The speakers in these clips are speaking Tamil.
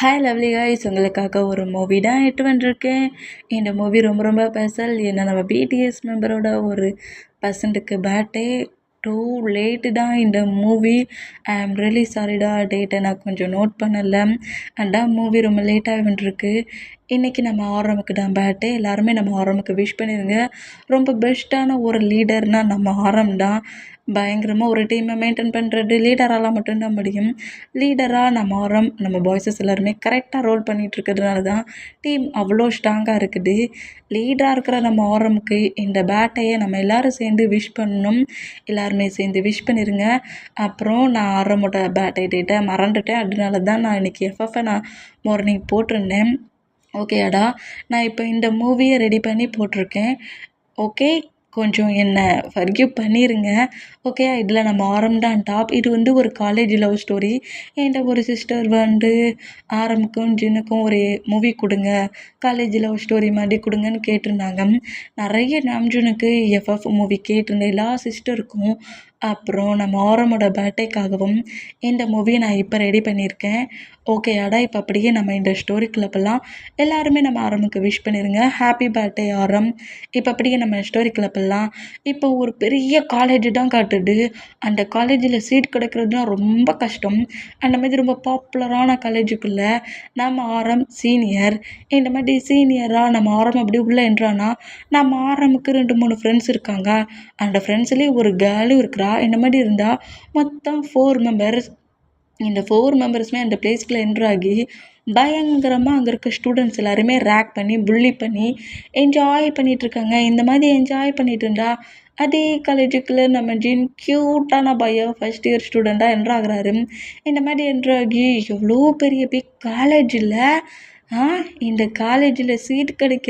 ஹாய் லவ்லி காய்ஸ், உங்களுக்காக ஒரு மூவி தான் எட்டு வந்திருக்கேன். இந்த மூவி ரொம்ப ரொம்ப ஸ்பெஷல். ஏன்னா நம்ம பிடிஎஸ் மெம்பரோட ஒரு பர்சன்ட்டுக்கு பர்த்டே. டூ லேட்டு தான் இந்த மூவி. ஐ ஆம் ரியலி சாரிடா, டேட்டை நான் கொஞ்சம் நோட் பண்ணலை. அதான் மூவி ரொம்ப லேட்டாக வந்துருக்கு. இன்றைக்கி நம்ம ஆரமுக்கு தான் பர்த்டே. எல்லாருமே நம்ம ஆரமுக்கு விஷ் பண்ணிடுங்க. ரொம்ப பெஸ்ட்டான ஒரு லீடர்னால் நம்ம ஆரம் தான். பயங்கரமாக ஒரு டீமை மெயின்டைன் பண்ணுறது லீடரால் மட்டும்தான் முடியும். லீடராக நம்ம ஆரம், நம்ம பாய்ஸஸ் எல்லாருமே கரெக்டாக ரோல் பண்ணிகிட்ருக்கிறதுனால தான் டீம் அவ்வளோ ஸ்ட்ராங்காக இருக்குது. லீடராக இருக்கிற நம்ம ஆரமுக்கு இந்த பேட்டையை நம்ம எல்லோரும் சேர்ந்து விஷ் பண்ணணும். எல்லாருமே சேர்ந்து விஷ் பண்ணிடுங்க. அப்புறம் நான் ஆரமோட பேட்டை டேட்டை மறந்துட்டேன். அதனால தான் நான் இன்றைக்கி எஃப்எஃப்ஐ நான் மார்னிங் போட்டிருந்தேன். ஓகேடா, நான் இப்போ இந்த மூவியை ரெடி பண்ணி போட்டிருக்கேன். ஓகே, கொஞ்சம் என்னை ஃபர்கிவ் பண்ணிடுங்க. ஓகே, இதில் நம்ம ஆரம் தான் டாப். இது வந்து ஒரு காலேஜ் லவ் ஸ்டோரி. என்கிட்ட ஒரு சிஸ்டர் வந்து ஆரமுக்கும் ஜின்னுக்கும் ஒரு மூவி கொடுங்க, காலேஜ் லவ் ஸ்டோரி மாதிரி கொடுங்கன்னு கேட்டிருந்தாங்க. நிறைய நாம்ஜுனுக்கு எஃப்எஃப் மூவி கேட்டிருந்தேன் எல்லா சிஸ்டருக்கும். அப்புறம் நம்ம ஆரமோட பர்த்டேக்காகவும் இந்த மூவியை நான் இப்போ ரெடி பண்ணியிருக்கேன். ஓகேடா, இப்போ அப்படியே நம்ம இந்த ஸ்டோரிக்குள்ளே போகலாம். எல்லாருமே நம்ம ஆரமுக்கு விஷ் பண்ணிடுங்க. ஹாப்பி பர்த்டே ஆரம். இப்போ அப்படியே நம்ம ஸ்டோரிக்குள்ளே போகலாம். இப்போ ஒரு பெரிய காலேஜ் தான் காட்டுது. அந்த காலேஜில் சீட் கிடைக்கிறதுலாம் ரொம்ப கஷ்டம். அந்த மாதிரி ரொம்ப பாப்புலரான காலேஜுக்குள்ளே நம்ம ஆரம் சீனியர். இந்த மாதிரி சீனியராக நம்ம ஆரம் அப்படி உள்ளே என்றானா நம்ம ஆரமுக்கு 2-3 ஃப்ரெண்ட்ஸ் இருக்காங்க. அந்த ஃப்ரெண்ட்ஸ்லேயே ஒரு கேர்ளும் இருக்கிறா. இந்த மாதிரி இருந்தால் மொத்தம் 4 மெம்பர்ஸ். இந்த 4 மெம்பர்ஸுமே அந்த பிளேஸ்க்குள்ளே என்ட்ரு ஆகி பயங்கரமாக அங்கே இருக்க ஸ்டூடெண்ட்ஸ் எல்லாருமே ரேக் பண்ணி புள்ளி பண்ணி என்ஜாய் பண்ணிகிட்ருக்காங்க. இந்த மாதிரி என்ஜாய் பண்ணிகிட்டு இருந்தா அதே காலேஜுக்குள்ளே நம்ம ஜின் க்யூட்டான பையன் ஃபஸ்ட் இயர் ஸ்டூடெண்ட்டாக என்ட்ரு ஆகுறாரு. இந்த மாதிரி என்ட்ரு ஆகி எவ்வளோ பெரிய பிக் காலேஜில் இந்த காலேஜில் சீட் கிடைக்க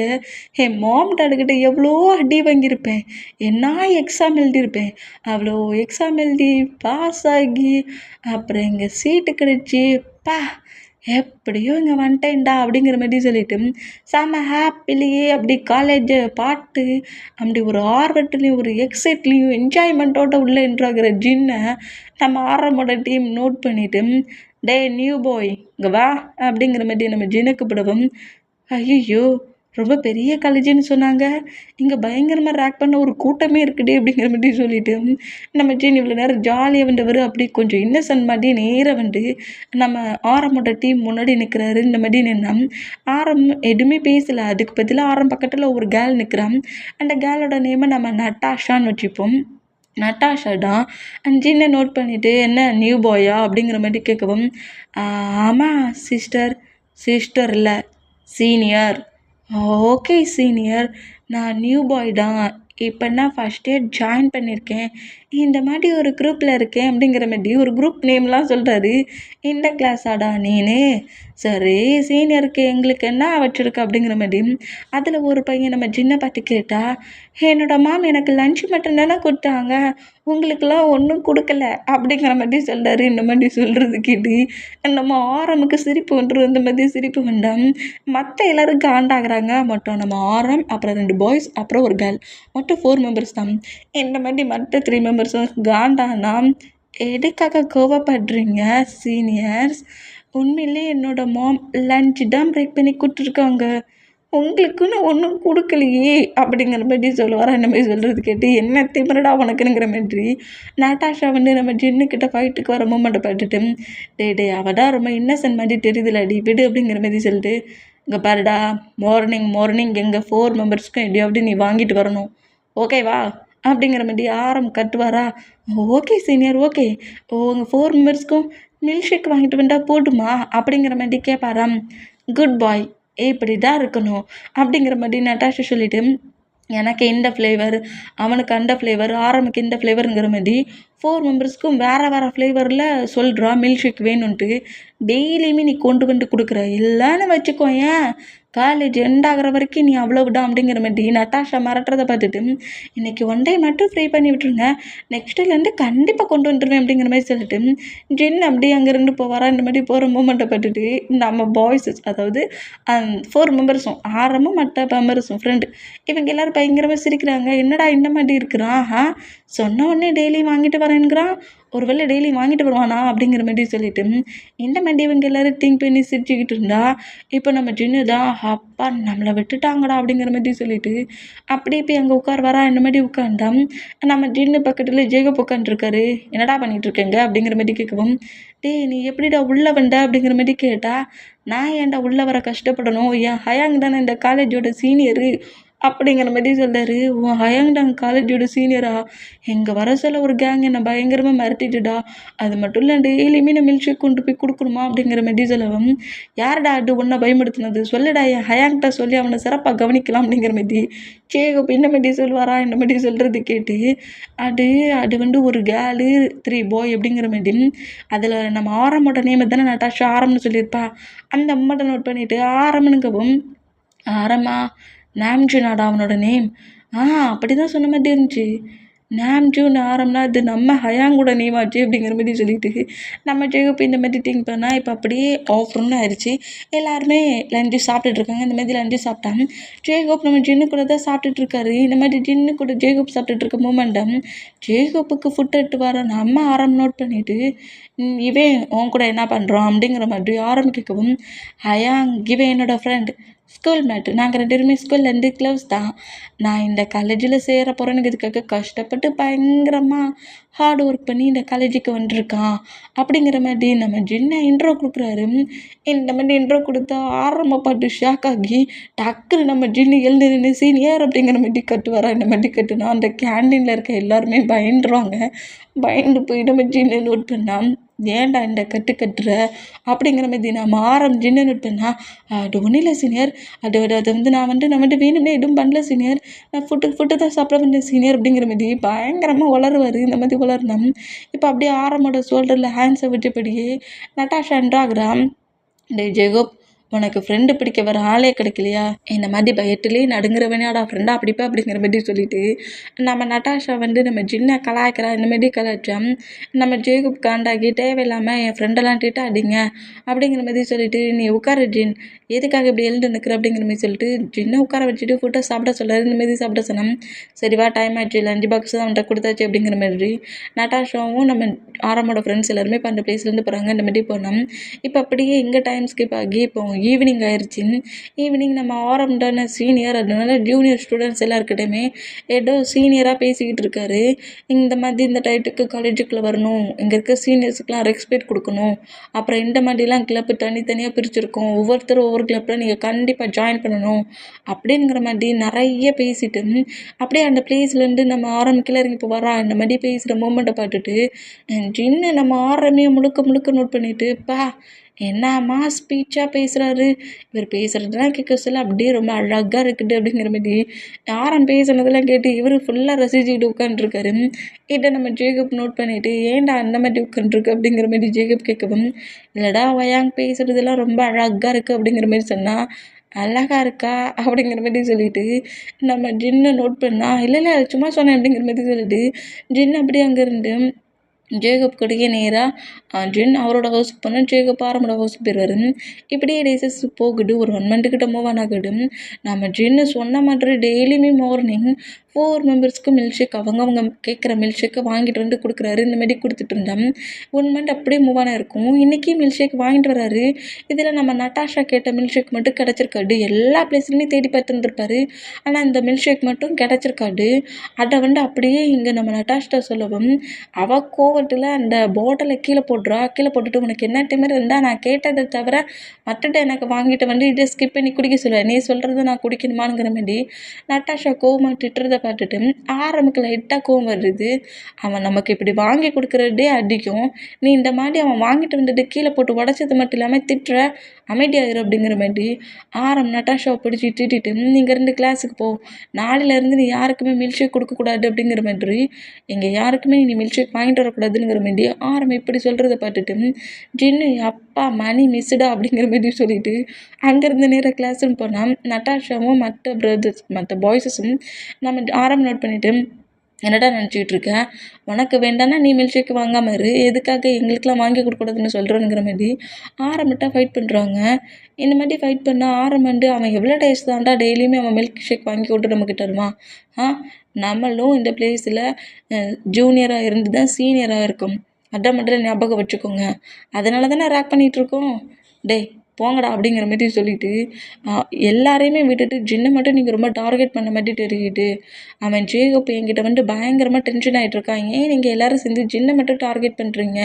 என் மாம் டாடுக்கிட்ட எவ்வளோ அடி வாங்கியிருப்பேன். என்ன எக்ஸாம் எழுதியிருப்பேன். அவ்வளோ எக்ஸாம் எழுதி பாஸ் ஆகி அப்புறம் இங்கே சீட்டு கிடச்சி எப்படியோ இங்கே வந்துட்டேன்டா அப்படிங்கிற மாதிரி சொல்லிட்டு செம்ம ஹாப்பிலேயே அப்படி காலேஜை பாட்டு அப்படி ஒரு ஆர்வத்துலேயும் ஒரு எக்ஸைட்லேயும் என்ஜாய்மெண்ட்டோட உள்ளே என்ட்ராகிற ஜின்னை நம்ம ஆரம்போட டீம் நோட் பண்ணிவிட்டு, டே நியூ பாய் இங்கே வா அப்படிங்கிற மாதிரி நம்ம ஜினுக்கு படவும், ஐயோ ரொம்ப பெரிய காலேஜுன்னு சொன்னாங்க, இங்கே பயங்கரமாக ரேக் பண்ண ஒரு கூட்டமே இருக்குடே அப்படிங்கிற மாதிரி சொல்லிவிட்டு நம்ம ஜின் இவ்வளோ நேரம் ஜாலியாக வந்தவர் அப்படி கொஞ்சம் இன்னசென்ட் மாதிரி நேராக வந்து நம்ம ஆரமோட டீம் முன்னாடி நிற்கிறாரு. இந்த மாதிரி நின்னா ஆரம் எதுவுமே பேசலை. அதுக்கு பதிலாக ஆரம் பக்கத்தில் ஒரு கேர்ள் நிற்கிறான். அந்த கேர்ளோட நேமை நம்ம நட்டாஷான்னு வச்சுப்போம். நட்டாஷா தான். ஜின்னை நோட் பண்ணிவிட்டு, என்ன நியூ பாயா அப்படிங்கிற மாதிரி கேட்கவும், ஆமாம் சிஸ்டர். சிஸ்டர் இல்லை, சீனியர். ஓகே சீனியர், நான் நியூ பாய் தான். இப்போ நான் ஃபஸ்ட் இயர் ஜாயின் பண்ணியிருக்கேன். இந்த மாதிரி ஒரு குரூப்பில் இருக்கேன் அப்படிங்கிற மாதிரி ஒரு குரூப் நேம்லாம் சொல்கிறாரு. இந்த கிளாஸாடா நீனு? சரி, சீனியருக்கு எங்களுக்கு என்ன வச்சுருக்க அப்படிங்கிற மாதிரி அதில் ஒரு பையன் நம்ம ஜின்னை பார்த்து கேட்டா, என்னோடய மாம் எனக்கு லஞ்சு மட்டும் தானே கொடுத்தாங்க, உங்களுக்கெல்லாம் ஒன்றும் கொடுக்கல அப்படிங்கிற மாதிரி சொல்கிறாரு. இந்த மாதிரி சொல்கிறது கேட்டு நம்ம ஆரமுக்கு சிரிப்பு வந்துடும். இந்த மாதிரி சிரிப்பு வந்தால் மற்ற எல்லோரும் காண்டாகிறாங்க. மட்டும் நம்ம ஆரம், அப்புறம் 2 பாய்ஸ், அப்புறம் ஒரு கேர்ள், மொத்தம் 4 மெம்பர்ஸ் தான். இந்த மாதிரி மற்ற 3 மெம்பர்ஸும் காண்டானா, எதுக்காக கோவப்படுறீங்க சீனியர்ஸ்? உண்மையிலே என்னோடய மாம் லஞ்ச் தான் பிரேக் பண்ணி கொடுத்துருக்காங்க, உங்களுக்குன்னு ஒன்றும் கொடுக்கலையே அப்படிங்கிற மாதிரி சொல்லுவாரா. இந்த மாதிரி சொல்கிறது கேட்டு என்ன திமிரடா உனக்குங்கிற மாதிரி நட்டாஷா வந்து நம்ம ஜின்னுக்கிட்ட ஃபைட்டுக்கு வர மூமெண்ட்டை பார்த்துட்டு, டே அவள் தான் ரொம்ப இன்னசென்ட் மாதிரி தெரியுதுல, அடி விடு அப்படிங்கிற மாதிரி சொல்லிட்டு, இங்கே பாருடா, மார்னிங் எங்கள் 4 மெம்பர்ஸ்க்கும் எப்படியாவது நீ வாங்கிட்டு வரணும், ஓகேவா அப்படிங்கிற மாதிரி ஆரம் கட்டுவாரா. Okay senior, okay. உங்கள் 4 மெம்பர்ஸ்க்கும் மில்க் ஷேக் வாங்கிட்டு வந்தால் போட்டுமா அப்படிங்கிற மாதிரி கேட்பாராம். குட் பாய், இப்படி தான் இருக்கணும் அப்படிங்கிற மாதிரி நட்டாஷா சொல்லிவிட்டு, எனக்கு இந்த ஃப்ளேவர், அவனுக்கு அந்த ஃப்ளேவர், ஆரமுக்கு இந்த ஃப்ளேவருங்கிற மாதிரி 4 மெம்பர்ஸ்க்கும் வேறு ஃப்ளேவரில் சொல்கிறா மில்க் ஷேக் வேணும்ன்ட்டு. டெய்லியுமே நீ கொண்டு வந்து கொடுக்குற இல்லைன்னு வச்சுக்கோ, ஏன் காலேஜ் எண்ட் ஆகிற வரைக்கும் நீ அவ்வளவுதான் அப்படிங்கிற மாதிரி நட்டாஷா மிரட்டுறதை பார்த்துட்டு, இன்றைக்கி 1 டே மட்டும் ஃப்ரீ பண்ணி விட்டுருங்க, நெக்ஸ்ட்டுலேருந்து கண்டிப்பாக கொண்டு வந்துடுவேன் அப்படிங்கிற மாதிரி சொல்லிட்டு ஜின் அப்படியே அங்கேருந்து போவாரா. இந்த மாதிரி போகிற மூமெண்ட்டை பார்த்துட்டு நம்ம பாய்ஸஸ், அதாவது 4 மெம்பர்ஸும் ஆரமும் மற்ற மெம்பர்ஸும் ஃப்ரெண்டு, இவங்க எல்லோரும் பயங்கரமாக சிரிக்கிறாங்க. என்னடா இந்த மாதிரி இருக்கிறான், சொன்ன உடனே டெய்லி வாங்கிட்டு வரேன்கிறான், ஒரு வேளை டெய்லி வாங்கிட்டு வருவானா அப்படிங்கிற மாதிரி சொல்லிட்டு இந்த மாதிரி இவங்க எல்லாரும் திங்க் பண்ணி சிரிச்சுக்கிட்டு இருந்தா இப்போ நம்ம ஜின்னு தான் அப்பா நம்மளை விட்டுட்டாங்கடா அப்படிங்கிற மாதிரி சொல்லிட்டு அப்படியே போய் அங்கே உட்கார் வரா இந்த மாதிரி உட்காந்தா நம்ம ஜின்னு பக்கத்தில் ஜேகப் உட்காந்துருக்காரு. என்னடா பண்ணிட்டு இருக்கேங்க அப்படிங்கிற மாதிரி கேட்கவும் டேய் நீ எப்படிடா உள்ளே வந்த அப்படிங்கிற மாதிரி கேட்டா நான் ஏன்டா உள்ளே வர கஷ்டப்படணும், என் ஹயாங் தானே இந்த காலேஜோட சீனியரு அப்படிங்கிற மாதிரி சொல்றாரு. உன் ஹயாங்டாங் காலேஜோட சீனியரா? எங்கள் வர சொல்ல ஒரு கேங் என்னை பயங்கரமாக மிரட்டிட்டுடா. அது மட்டும் இல்லை டெய்லியுமே நான் மில்க் ஷேக் கொண்டு போய் கொடுக்கணுமா அப்படிங்கிற மாதிரி சொல்லவும் யார்டா அது ஒன்றை பயன்படுத்தினது சொல்லுடா, என் ஹயாங்கிட்ட சொல்லி அவனை சிறப்பாக கவனிக்கலாம் அப்படிங்கிற மாதிரி சேகப் இந்த மாதிரி சொல்வாரா இந்த மாதிரி சொல்கிறது கேட்டு அது அது வந்து ஒரு கேர்ளு 3 பாய் அப்படிங்கிற மாதிரி அதில் நம்ம ஆரம்போட நேம் தானே நட்டாஷா ஆரம்னு சொல்லியிருப்பா. அந்த அம்மாட்ட நோட் பண்ணிவிட்டு ஆரம்னுங்கவும் ஆரமா நாம்ஜுனாடா அவனோட நேம். அப்படி தான் சொன்ன மாதிரி இருந்துச்சு. நாம்ஜூன் ஆரம்னா அது நம்ம ஹயாங்கூட நேம் ஆச்சு அப்படிங்கிற மாதிரி சொல்லிட்டு நம்ம ஜேகப் இந்த மாதிரி திங்க் பண்ணால் இப்போ அப்படியே ஆஃப்டர்நூன் ஆயிடுச்சு. எல்லாருமே லஞ்சு சாப்பிட்டுட்டு இருக்காங்க. இந்த மாதிரி லஞ்சு சாப்பிட்டாங்க. ஜேகப் நம்ம ஜின்னு கூட தான் சாப்பிட்டுட்டு இருக்காரு. இந்த மாதிரி ஜின்னு கூட ஜேகப் சாப்பிட்டுட்டு இருக்க மூமெண்டம் ஜேகப்புக்கு ஃபுட் எடுத்து வர நம்ம ஆரம் நோட் பண்ணிவிட்டு இவன் உன் கூட என்ன பண்ணுறான் அப்படிங்கிற மாதிரி ஆரம் கேட்கவும் ஹயாங் இவன் என்னோட ஃப்ரெண்ட் ஸ்கூல் மேட்டு, நாங்கள் 2 பேருமே ஸ்கூல்லேருந்து க்ளோஸ் தான். நான் இந்த காலேஜில் சேர போகிறேனுங்கிறதுக்காக கஷ்டப்பட்டு பயங்கரமாக ஹார்ட் ஒர்க் பண்ணி இந்த காலேஜுக்கு வந்துருக்கான் அப்படிங்கிற மாதிரி நம்ம ஜின்னை இன்ட்ரோ கொடுக்குறாரு. இந்த மாதிரி இன்ட்ரோ கொடுத்தா ஆரம்பப்பாட்டு ஷாக் ஆகி டக்குன்னு நம்ம ஜின்னு எழுந்து நின்று சீனியர் அப்படிங்கிற மாதிரி கட்டுவாரா. இந்த மாதிரி கட்டுனா அந்த கேண்டீனில் இருக்க எல்லாருமே பயந்துருவாங்க. பயந்து போய் நம்ம ஜின்னு நோட் பண்ணால் ஏன்டா இந்த கட்டு கட்டுற அப்படிங்கிற மாதிரி நம்ம ஆரம் ஜின்னு நோட் பண்ணால் அது ஒன்றும் இல்லை சீனியர், அது வந்து நான் வந்துட்டு வேணும்னே எதுவும் பண்ணல சீனியர், நான் ஃபுட்டு தான் சாப்பிட வந்தேன் சீனியர் அப்படிங்கிற மாதிரி பயங்கரமாக வளருவார். இந்த மாதிரி வளரணும். இப்போ அப்படியே ஆரமோட ஷோல்டரில் ஹேண்ட்ஸை விட்டபடியே நட்டாஷா என்றாகிறான். டே ஜெகோப் உனக்கு ஃப்ரெண்டு பிடிக்க வர ஆளே கிடைக்கலையா, இந்த மாதிரி பயத்துலேயே நடுங்குறவனையாடா ஃப்ரெண்டா அப்படிப்பா அப்படிங்கிற மாதிரி சொல்லிட்டு நம்ம நட்டாஷா வந்து நம்ம ஜின்னை கலாய்க்கிறா. இந்த மாதிரி கலாய்ச்சான். நம்ம ஜேகப் காண்டாகி தேவையில்லாமல் என் ஃப்ரெண்டெல்லாம் திட்டாதீங்க அப்படிங்கிற மாதிரி சொல்லிட்டு நீ உட்கார ஜின், எதுக்காக இப்படி எழுந்து நிற்கிற அப்படிங்கிற மாதிரி சொல்லிட்டு ஜின்னை உட்கார வச்சுட்டு ஃபுட்டை சாப்பிட சொல்லாரு. இந்த மாதிரி சாப்பிட சொன்னோம். சரிவா டைம் ஆயிடுச்சு, லஞ்ச் பாக்ஸ் தான் அவன்கிட்ட கொடுத்தாச்சு அப்படிங்கிற மாதிரி நட்டாஷாவும் நம்ம ஆரமோட ஃப்ரெண்ட்ஸ் எல்லாருமே இப்போ அந்த பிளேஸ்லேருந்து போகிறாங்க. இந்த மாதிரி போனோம். இப்போ அப்படியே இங்கே டைம் ஸ்கிப் ஆகி இப்போ ஈவினிங் ஆயிடுச்சு. ஈவினிங் நம்ம ஆரம் தானே சீனியர், அதனால ஜூனியர் ஸ்டூடெண்ட்ஸ் எல்லாருக்கிட்டையுமே ஏதோ சீனியராக பேசிக்கிட்டு இருக்காரு. இந்த மாதிரி இந்த டைத்துக்கு காலேஜுக்குள்ளே வரணும், இங்கே இருக்க சீனியர்ஸுக்கெலாம் ரெஸ்பெக்ட் கொடுக்கணும், அப்புறம் இந்த மாதிரிலாம் கிளப்பு தனித்தனியாக பிரிச்சுருக்கோம், ஒவ்வொருத்தரும் ஒவ்வொரு கிளப்பில் நீங்கள் கண்டிப்பாக ஜாயின் பண்ணணும் அப்படிங்கிற மாதிரி நிறைய பேசிட்டு அப்படியே அந்த பிளேஸ்லேருந்து நம்ம ஆரம்பிக்கல இறங்கி இப்போ வரா. இந்த மாதிரி பேசுகிற மூமெண்ட்டை பார்த்துட்டு ஜின்னு நம்ம ஆரம்பியை முழுக்க முழுக்க நோட் பண்ணிவிட்டு என்னம்மா ஸ்பீச்சாக பேசுகிறாரு, இவர் பேசுகிறதெல்லாம் கேட்க சொல்ல அப்படியே ரொம்ப அழகாக இருக்குது அப்படிங்கிற மாதிரி ஆரம் பேசுனதெல்லாம் கேட்டு இவர் ஃபுல்லாக ரசிச்சுக்கிட்டு உட்காந்துருக்காரு. இதை நம்ம ஜேகப் நோட் பண்ணிவிட்டு ஏன்டா அந்த மாதிரி உட்காந்துருக்கு அப்படிங்கிற மாதிரி ஜேகப் கேட்கவும் இல்லைடா வயாங் பேசுகிறதெல்லாம் ரொம்ப அழகாக இருக்குது அப்படிங்கிற மாதிரி சொன்னால் அழகா இருக்கா அப்படிங்கிற மாதிரி சொல்லிட்டு நம்ம ஜின்னை நோட் பண்ணால் இல்லை சும்மா சொன்னேன் அப்படிங்கிற மாதிரி சொல்லிட்டு ஜின் அப்படியே அங்கேருந்து ஜேகப் கடையே நேராக ஜின் அவரோட ஹவுஸுக்கு போனால் ஜேகப் ஆரம்போட ஹவுஸுக்கு போயிடுவார். இப்படியே டேஸஸ் போகுது. ஒரு 1 மந்த்துக்கிட்ட மூவ் ஆன் ஆகுது. நம்ம ஜின்னு சொன்ன மாதிரி டெய்லியுமே மார்னிங் 4 மெம்பர்ஸ்க்கு மில்க் ஷேக் அவங்க கேட்குற மில்க் ஷேக்கை வாங்கிட்டு வந்து கொடுக்குறாரு. இந்த மாதிரி கொடுத்துட்டு இருந்தோம். 1 மந்த் அப்படியே மூவ் ஆன் இருக்கும். இன்றைக்கி மில்க் ஷேக் வாங்கிட்டு வராரு. இதில் நம்ம நட்டாஷா கேட்ட மில்க் ஷேக் மட்டும் கிடச்சிருக்காது. எல்லா பிளேஸ்லையுமே தேடி பார்த்துருந்துருப்பாரு. ஆனால் இந்த மில்க் ஷேக் மட்டும் கிடச்சிருக்காது. அதை வந்து அப்படியே இங்கே நம்ம நட்டாஷா சொல்லவும் அவள் கோவத்தில் அந்த பாட்டிலை கீழே போட்டுறா. கீழே போட்டுட்டு உனக்கு என்ன திமிரு இருந்தால் நான் கேட்டதை தவிர மற்ற எனக்கு வாங்கிட்டு வந்து இதை ஸ்கிப் பண்ணி குடிக்க சொல்லுவேன், நீ சொல்கிறது நான் குடிக்கணுமாங்கிற மாதிரி நட்டாஷா கோவமாக திட்டுறதை பார்த்துட்டு ஆரம்புக்கு லைட்டாக கோவம் வருது. அவன் நமக்கு இப்படி வாங்கி கொடுக்குறதே அதிகம், நீ இந்த மாதிரி அவன் வாங்கிட்டு வந்துட்டு கீழே போட்டு உடச்சது மட்டும் இல்லாமல் திட்டுற, அமைதியாகிரும் அப்படிங்கிற மாதிரி ஆரம் நட்டாஷாவை பிடிச்சி திட்டிட்டு இங்கேருந்து கிளாஸுக்கு போ, நாளையிலேருந்து நீ யாருக்குமே மில்க் ஷேக் கொடுக்கக்கூடாது அப்படிங்கிற மாதிரி, இங்கே யாருக்குமே நீ மில்க் ஷேக் வாங்கிட்டு வரக்கூடாதுங்கிற மாதிரி ஆரம் இப்படி சொல்கிறத பார்த்துட்டு ஜின்னு அப்பா மணி மிஸ்ஸுடா அப்படிங்கிற மாதிரி சொல்லிட்டு அங்கேருந்து நேராக கிளாஸுன்னு போனால் நட்டாஷாவும் மற்ற பாய்ஸஸும் நம்ம ஆரம் நோட் பண்ணிவிட்டு என்னடா நினச்சிக்கிட்டு இருக்கேன், உனக்கு வேண்டான்னா நீ மில்க் ஷேக் வாங்காமல் இரு, எதுக்காக எங்களுக்கெலாம் வாங்கி கொடுக்கூடாதுன்னு சொல்கிறேங்கிற மாதிரி ஆரம்பிட்டால் ஃபைட் பண்ணுறாங்க. இந்த மாதிரி ஃபைட் பண்ணால் ஆரம்பண்டு அவன் எவ்வளோ டேஸ் தான்டா டெய்லியுமே அவன் மில்க் ஷேக் வாங்கி கொண்டு நமக்கு தருவான். நம்மளும் இந்த பிளேஸில் ஜூனியராக இருந்து தான் சீனியராக இருக்கும், அதான் மட்டும் ஞாபகம் வச்சுக்கோங்க. அதனால தானே ரேக் பண்ணிகிட்ருக்கோம். டேய் போங்கடா அப்படிங்கிற மாதிரி சொல்லிட்டு எல்லாரையுமே விட்டுட்டு ஜின்னை மட்டும் நீங்கள் ரொம்ப டார்கெட் பண்ண மாதிரி தெரியுது. அவன் ஜேகப் என்கிட்ட வந்து பயங்கரமாக டென்ஷன் ஆகிட்டு இருக்கான். ஏன் நீங்கள் எல்லாரும் சேர்ந்து ஜின்னை மட்டும் டார்கெட் பண்ணுறீங்க?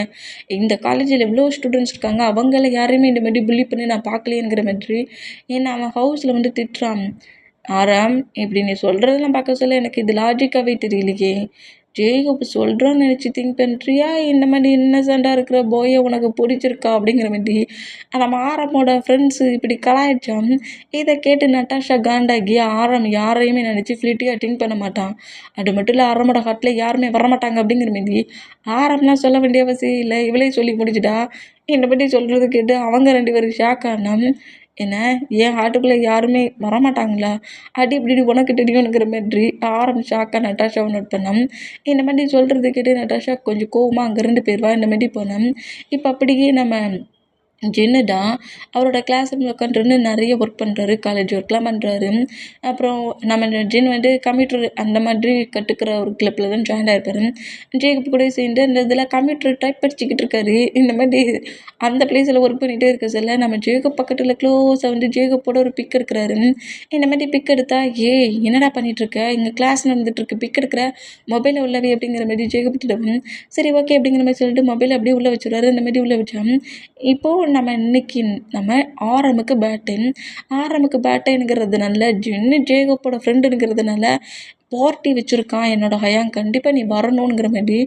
இந்த காலேஜில் எவ்வளோ ஸ்டூடெண்ட்ஸ் இருக்காங்க, அவங்கள யாரையுமே இந்த மாதிரி புள்ளி பண்ணி நான் பார்க்கலையேங்கிற மாதிரி ஏன்னா அவன் ஹவுஸில் வந்து திட்டுறான். ஆறாம் இப்படி நீ சொல்கிறதெல்லாம் பார்க்க சொல்ல எனக்கு இது லாஜிக்காகவே தெரியலையே. ஜேகப் சொல்கிறான்னு நினச்சி திங்க் பண்ணுறியா, இந்த மாதிரி இன்னசென்ட்டாக இருக்கிற போயை உனக்கு பிடிச்சிருக்கா அப்படிங்கிற மாதிரி நம்ம ஆரமோட ஃப்ரெண்ட்ஸு இப்படி கலாய்ச்சான். இதை கேட்டு நட்டாஷா காண்டாகி ஆரம் யாரையுமே நினச்சி ஃப்ளிட்டியாக திங்க் பண்ண மாட்டான். அது மட்டும் இல்லை ஆரமோட ஹார்ட்டில் யாருமே வரமாட்டாங்க அப்படிங்கிற மாதிரி ஆரம்லாம் சொல்ல வேண்டிய அவசியம் இல்லை, இவளே சொல்லி முடிச்சுட்டா. என்னை பற்றி சொல்கிறது கேட்டு அவங்க 2 பேரும் ஷாக் ஆனான். என்ன என் ஹார்ட்டுக்குள்ளே யாருமே வரமாட்டாங்களா, அடி இப்படி உனக்கு தெரியும்ங்கிற மாதிரி ஷாக்காக நட்டாஷாவை நோட் பண்ணோம். இந்த மாதிரி சொல்கிறது கேட்டு நட்டாஷா கொஞ்சம் கோவமாக அங்கேருந்து போயிடுவா. இந்த மாதிரி போனோம். இப்போ அப்படியே நம்ம ஜின்னு தான் அவரோட கிளாஸ் ரூமில் உட்காந்துருந்து நிறைய ஒர்க் பண்ணுறாரு, காலேஜ் ஒர்க்லாம் பண்ணுறாரு. அப்புறம் நம்ம ஜின் வந்து கம்ப்யூட்டர் அந்த மாதிரி கற்றுக்கிற ஒரு கிளப்பில் தான் ஜாயின் ஆகிருப்பாரு. ஜேகப் கூட சேர்ந்து அந்த இதில் கம்ப்யூட்டர் டைப் படிச்சுக்கிட்டு இருக்காரு. இந்த மாதிரி அந்த பிளேஸில் ஒர்க் பண்ணிகிட்டே இருக்க சொல்ல நம்ம ஜேகப் பக்கத்தில் க்ளோஸாக வந்து ஜேகப்போட ஒரு பிக் எடுக்கிறாரு. இந்த மாதிரி பிக் எடுத்தா என்னடா பண்ணிகிட்ருக்க, இங்கே கிளாஸ் நடந்துகிட்ருக்கு, பிக் எடுக்கிற மொபைலில் உள்ளவே அப்படிங்கிற மாதிரி ஜேகப் திட்டவும் சரி ஓகே அப்படிங்கிற மாதிரி சொல்லிட்டு மொபைலை அப்படியே உள்ளே வச்சுருவாரு. இந்த மாதிரி உள்ளே வச்சா இப்போது நம்ம இன்னைக்கு நம்ம ஆரமுக்கு பேட்டைங்கிறதுனால ஜின்னு ஜேகப்போட ஃப்ரெண்டுங்கிறதுனால பார்ட்டி வச்சுருக்கான் என்னோடய ஹயாங், கண்டிப்பாக நீ வரணுங்கிற மாதிரி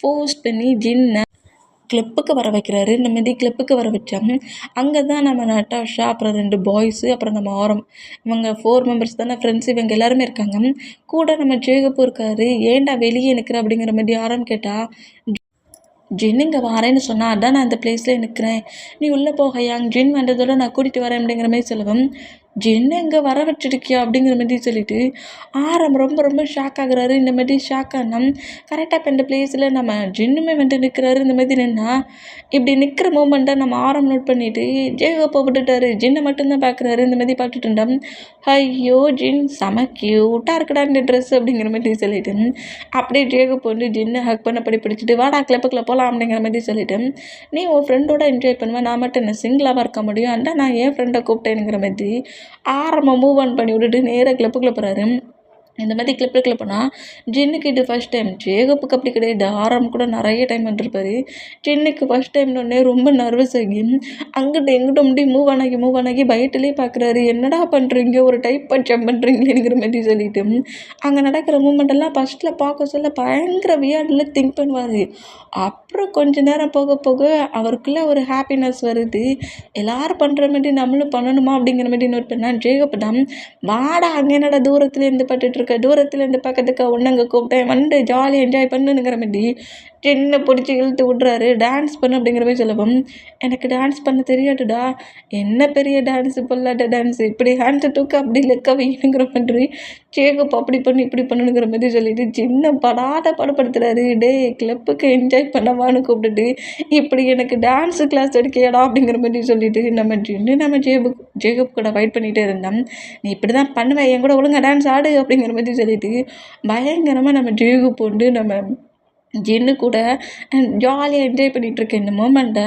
ஃபோர்ஸ் பண்ணி ஜின்னை கிளப்புக்கு வர வைக்கிறாரு. இந்த மாதிரி கிளப்புக்கு வர வச்சாங்க. அங்கே தான் நம்ம நட்டாஷா, அப்புறம் 2 பாய்ஸு, அப்புறம் நம்ம ஆரம், இவங்க 4 மெம்பர்ஸ் தானே ஃப்ரெண்ட்ஸ், இவங்க எல்லாருமே இருக்காங்க. கூட நம்ம ஜேகப்பும் இருக்காரு. ஏன்டா வெளியே நிற்கிற அப்படிங்கிற மாதிரி ஆரம் கேட்டால் ஜின் இங்கே வரேன்னு சொன்னால் அதான் நான் அந்த பிளேஸில் நிற்கிறேன், நீ உள்ளே போகையாங், ஜின் வந்ததோட நான் கூட்டிகிட்டு வரேன் அப்படிங்கிற மாதிரி சொல்லவும் ஜின்னு இங்கே வர வச்சிருக்கியா அப்படிங்கிற மாதிரி சொல்லிட்டு ஆரம் ரொம்ப ரொம்ப ஷாக் ஆகுறாரு. இந்த மாதிரி ஷாக் ஆனால் கரெக்டாக இப்போ இந்த பிளேஸில் நம்ம ஜின்னுமே வந்து நிற்கிறாரு. இந்த மாதிரி நின்னா இப்படி நிற்கிற மூமெண்ட்டை நம்ம ஆரம் நோட் பண்ணிவிட்டு ஜேகப்பை விட்டுட்டாரு, ஜின்னை மட்டும்தான் பார்க்குறாரு. இந்த மாதிரி பார்த்துட்டு இருந்தான். ஐயோ ஜின் செம க்யூட்டாக இருக்கடா இந்த ட்ரெஸ் அப்படிங்கிற மாதிரி சொல்லிட்டு அப்படியே ஜேகப் வந்து ஜின்னை ஹக் பண்ண பிடிச்சிட்டு வாடா கிளப்புக்குள்ளே போகலாம் அப்படிங்கிற மாதிரி சொல்லிட்டு நீ உன் ஃப்ரெண்டோட என்ஜாய் பண்ணுவேன், நான் மட்டும் என்ன சிங்கிளாக இருக்க முடியும், அண்டா நான் என் ஃப்ரெண்டை கூப்பிட்டேனுங்கிற மாதிரி ஆரம்பம் மூவ் ஆன் பண்ணி விட்டுட்டு நேராக கிளப்புக்குள்ளே போகிறாரு. இந்த மாதிரி கிளப்புக்குள்ளே போனால் ஜின்னுக்கு இது ஃபஸ்ட் டைம். ஜேகப்புக்கு அப்படி கிடையாது, ஆரம் கூட நிறைய டைம் வந்துருப்பாரு. ஜின்னுக்கு ஃபஸ்ட் டைம்னோடனே ரொம்ப நர்வஸ் ஆகி அங்கிட்ட எங்கிட்ட முடியும் மூவ் ஆனாகி பயத்திலே பார்க்குறாரு. என்னடா பண்ணுறீங்க, ஒரு டைப் ஜம்ப் பண்ணுறீங்களேங்கிற மாதிரி சொல்லிட்டு அங்கே நடக்கிற மூமெண்டெல்லாம் ஃபஸ்ட்டில் பார்க்க சொல்ல பயங்கர வியார்டில் திங்க் பண்ணுவார். அப்புறம் கொஞ்ச நேரம் போக போக அவருக்குள்ளே ஒரு ஹாப்பினஸ் வருது. எல்லோரும் பண்ணுற மாதிரி நம்மளும் பண்ணணுமா அப்படிங்கிற மாதிரி நோட் பண்ணால் ஜேகப் தான் வாடா அங்கே என்னடா தூரத்துலேருந்து பட்டுட்ருக்க, தூரத்துலேருந்து பக்கத்துக்கு ஒன்று அங்கே கூப்பிட்டேன் வந்து ஜாலியாக என்ஜாய் பண்ணுங்கிற மாதிரி சின்ன பிடிச்சி இழுத்து விட்றாரு. டான்ஸ் பண்ணு அப்படிங்கிற மாதிரி சொல்லவும் எனக்கு டான்ஸ் பண்ண தெரியாதுடா, என்ன பெரிய டான்ஸு பொல்லாட்ட டான்ஸு, இப்படி ஹேண்ட்ஸை தூக்க அப்படி லெக்க வைக்கணுங்கிற மாதிரி ஜேகப் அப்படி பண்ணி இப்படி பண்ணணுங்கிற மாதிரி சொல்லிட்டு சின்ன படப்படுத்துறாரு. டே கிளப்புக்கு என்ஜாய் பண்ணவான்னு கூப்பிட்டுட்டு இப்படி எனக்கு டான்ஸு கிளாஸ் எடுக்கையாடா அப்படிங்கிற மாதிரி சொல்லிட்டு நம்ம ஜேகப் கூட ஃபைட் பண்ணிகிட்டே இருந்தோம். நீ இப்படி தான் பண்ணுவேன், என் கூட ஒழுங்கா டான்ஸ் ஆடு அப்படிங்கிற மாதிரி சொல்லிட்டு பயங்கரமாக நம்ம ஜேகப் வந்து நம்ம ஜின்னு கூட ஜாலியாக என்ஜாய் பண்ணிகிட்ருக்க இந்த மூமெண்ட்டை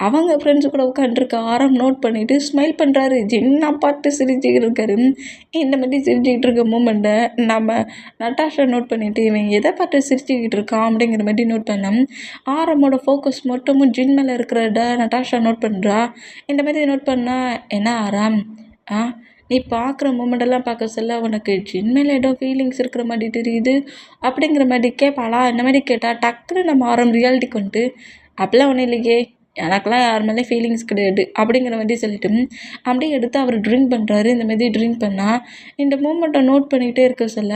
அவங்க ஃப்ரெண்ட்ஸு கூட உட்காந்துருக்க ஆரம் நோட் பண்ணிவிட்டு ஸ்மைல் பண்ணுறாரு. ஜின்னா பார்த்து சிரிச்சுக்கிட்டு இருக்காரு. இந்த மாதிரி சிரிச்சுக்கிட்டு இருக்க மூமெண்ட்டை நம்ம நட்டாஷா நோட் பண்ணிவிட்டு இவன் எதை பார்த்து சிரிச்சுக்கிட்டு இருக்கான் அப்படிங்கிற மாதிரி நோட் பண்ணோம். ஆரமோட ஃபோக்கஸ் மட்டும் ஜின் மேலே இருக்கிறத நட்டாஷா நோட் பண்ணுறா. இந்த மாதிரி நோட் பண்ணால் என்ன ஆரம் நீ பார்க்குற மூமெண்டெல்லாம் பார்க்க சொல்ல உனக்கு ஜின் மேலே ஏதோ ஃபீலிங்ஸ் இருக்கிற மாதிரி தெரியுது அப்படிங்கிற மாதிரி கேட்பாளா. இந்த மாதிரி கேட்டால் டக்குன்னு நம்ம ஆரம் ரியாலிட்டிக்கு வந்துட்டு அப்படிலாம் ஒன்றும் இல்லையே, எனக்கெல்லாம் யார் மேலே ஃபீலிங்ஸ் கிடையாது அப்படிங்கிற மாதிரி சொல்லிட்டு அப்படியே எடுத்து அவர் ட்ரிங்க் பண்ணுறாரு. இந்த மாதிரி ட்ரிங்க் பண்ணால் இந்த மூமெண்ட்டை நோட் பண்ணிகிட்டே இருக்க சொல்ல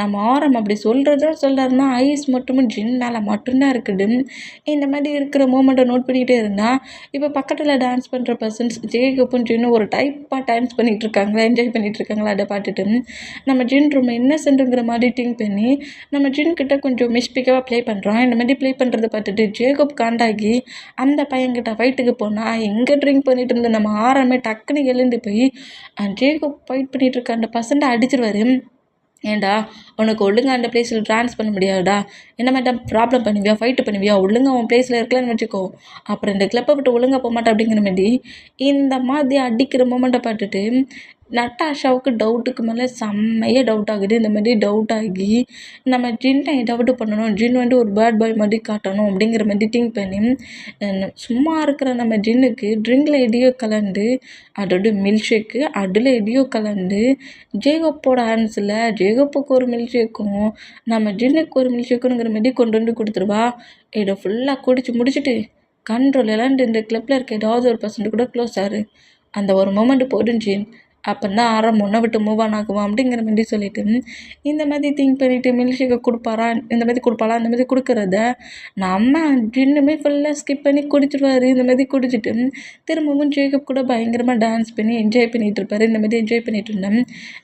நம்ம ஆரம் அப்படி சொல்கிறாருன்னா ஐஸ் மட்டும் ஜின் மேலே மட்டும்தான் இருக்குது. இந்த மாதிரி இருக்கிற மூமெண்ட்டை நோட் பண்ணிகிட்டே இருந்தால் இப்போ பக்கத்தில் டான்ஸ் பண்ணுற பர்சன்ஸ் ஜேகப்பும் ஜின்னு ஒரு டைப்பாக டான்ஸ் பண்ணிகிட்டு இருக்காங்களா, என்ஜாய் பண்ணிகிட்டு இருக்காங்களா, அதை பார்த்துட்டு நம்ம ஜின் ரொம்ப இன்னசென்ட்டுங்கிற மாதிரி திங்க் பண்ணி நம்ம ஜின் கிட்ட கொஞ்சம் மிஸ்பிக்காக ப்ளே பண்ணுறோம். இந்த மாதிரி ப்ளே பண்ணுறதை பார்த்துட்டு ஜேகப் காண்டாகி அந்த பையன்கிட்ட ஃபைட்டுக்கு போனால் எங்கே ட்ரிங்க் பண்ணிட்டு இருந்த நம்ம ஆரமே டக்குன்னு எழுந்து போய் ஜேகப் ஃபைட் பண்ணிகிட்டு இருக்க அந்த பர்சன்ட்டை அடிச்சிருவாரு. ஏன்டா உனக்கு ஒழுங்கா அந்த பிளேஸில் ட்ரான்ஸ் பண்ண முடியாதுடா, என்ன மாதிரி ப்ராப்ளம் பண்ணுவியா, ஃபைட்டு பண்ணுவியா, ஒழுங்கா உன் பிளேஸில் இருக்கலான்னு வச்சுக்கோ, அப்புறம் இந்த கிளப்பை விட்டு ஒழுங்கா போக மாட்டேன் அப்படிங்கிற மாதிரி இந்த மாதிரி அடிக்கிற மூமெண்ட்டை பார்த்துட்டு நட்டாஷாவுக்கு டவுட்டுக்கு மேலே செம்மையாக டவுட் ஆகுது. இந்த மாதிரி டவுட் ஆகி நம்ம ஜின்னை டவுட்டு பண்ணணும், ஜின் வந்து ஒரு பேட் பாய் மாதிரி காட்டணும் அப்படிங்கிற மாதிரி திங்க் பண்ணி சும்மா இருக்கிற நம்ம ஜின்னுக்கு ட்ரிங்கில் எதையோ கலந்து, அதோட மில்க் ஷேக்கு அதில் எதையோ கலந்து ஜேகப்போட ஹேண்ட்ஸில் ஜேகப்புக்கு ஒரு மில்க் ஷேக்கும் நம்ம ஜின்னுக்கு ஒரு மில்க் ஷேக்குங்கிற மாதிரி கொண்டு வந்து கொடுத்துருவா. இதை ஃபுல்லாக குடிச்சு முடிச்சுட்டு கண்ட்ரோல் இல்லாண்டு இந்த கிளப்பில் இருக்க ஏதாவது ஒரு பர்சன்ட் கூட க்ளோஸ் ஆகுது. அந்த ஒரு மொமெண்ட் போடும் ஜின், அப்போ தான் ஆரம் ஒன்றை விட்டு மூவ் ஆன் ஆகுவான் அப்படிங்கிற மாதிரி சொல்லிட்டு இந்த மாதிரி திங்க் பண்ணிவிட்டு மில்க்ஷேக்கை கொடுப்பாரா, இந்த மாதிரி கொடுப்பாளா, இந்த மாதிரி கொடுக்குறத நம்ம ஜின்னுமே ஃபுல்லாக ஸ்கிப் பண்ணி குடிச்சிடுவார். இந்த மாதிரி குடிச்சிட்டு திரும்பவும் ஜேக்கப் கூட பயங்கரமாக டான்ஸ் பண்ணி என்ஜாய் பண்ணிகிட்டு இருப்பார். இந்த மாதிரி என்ஜாய் பண்ணிகிட்டு இருந்தேன்.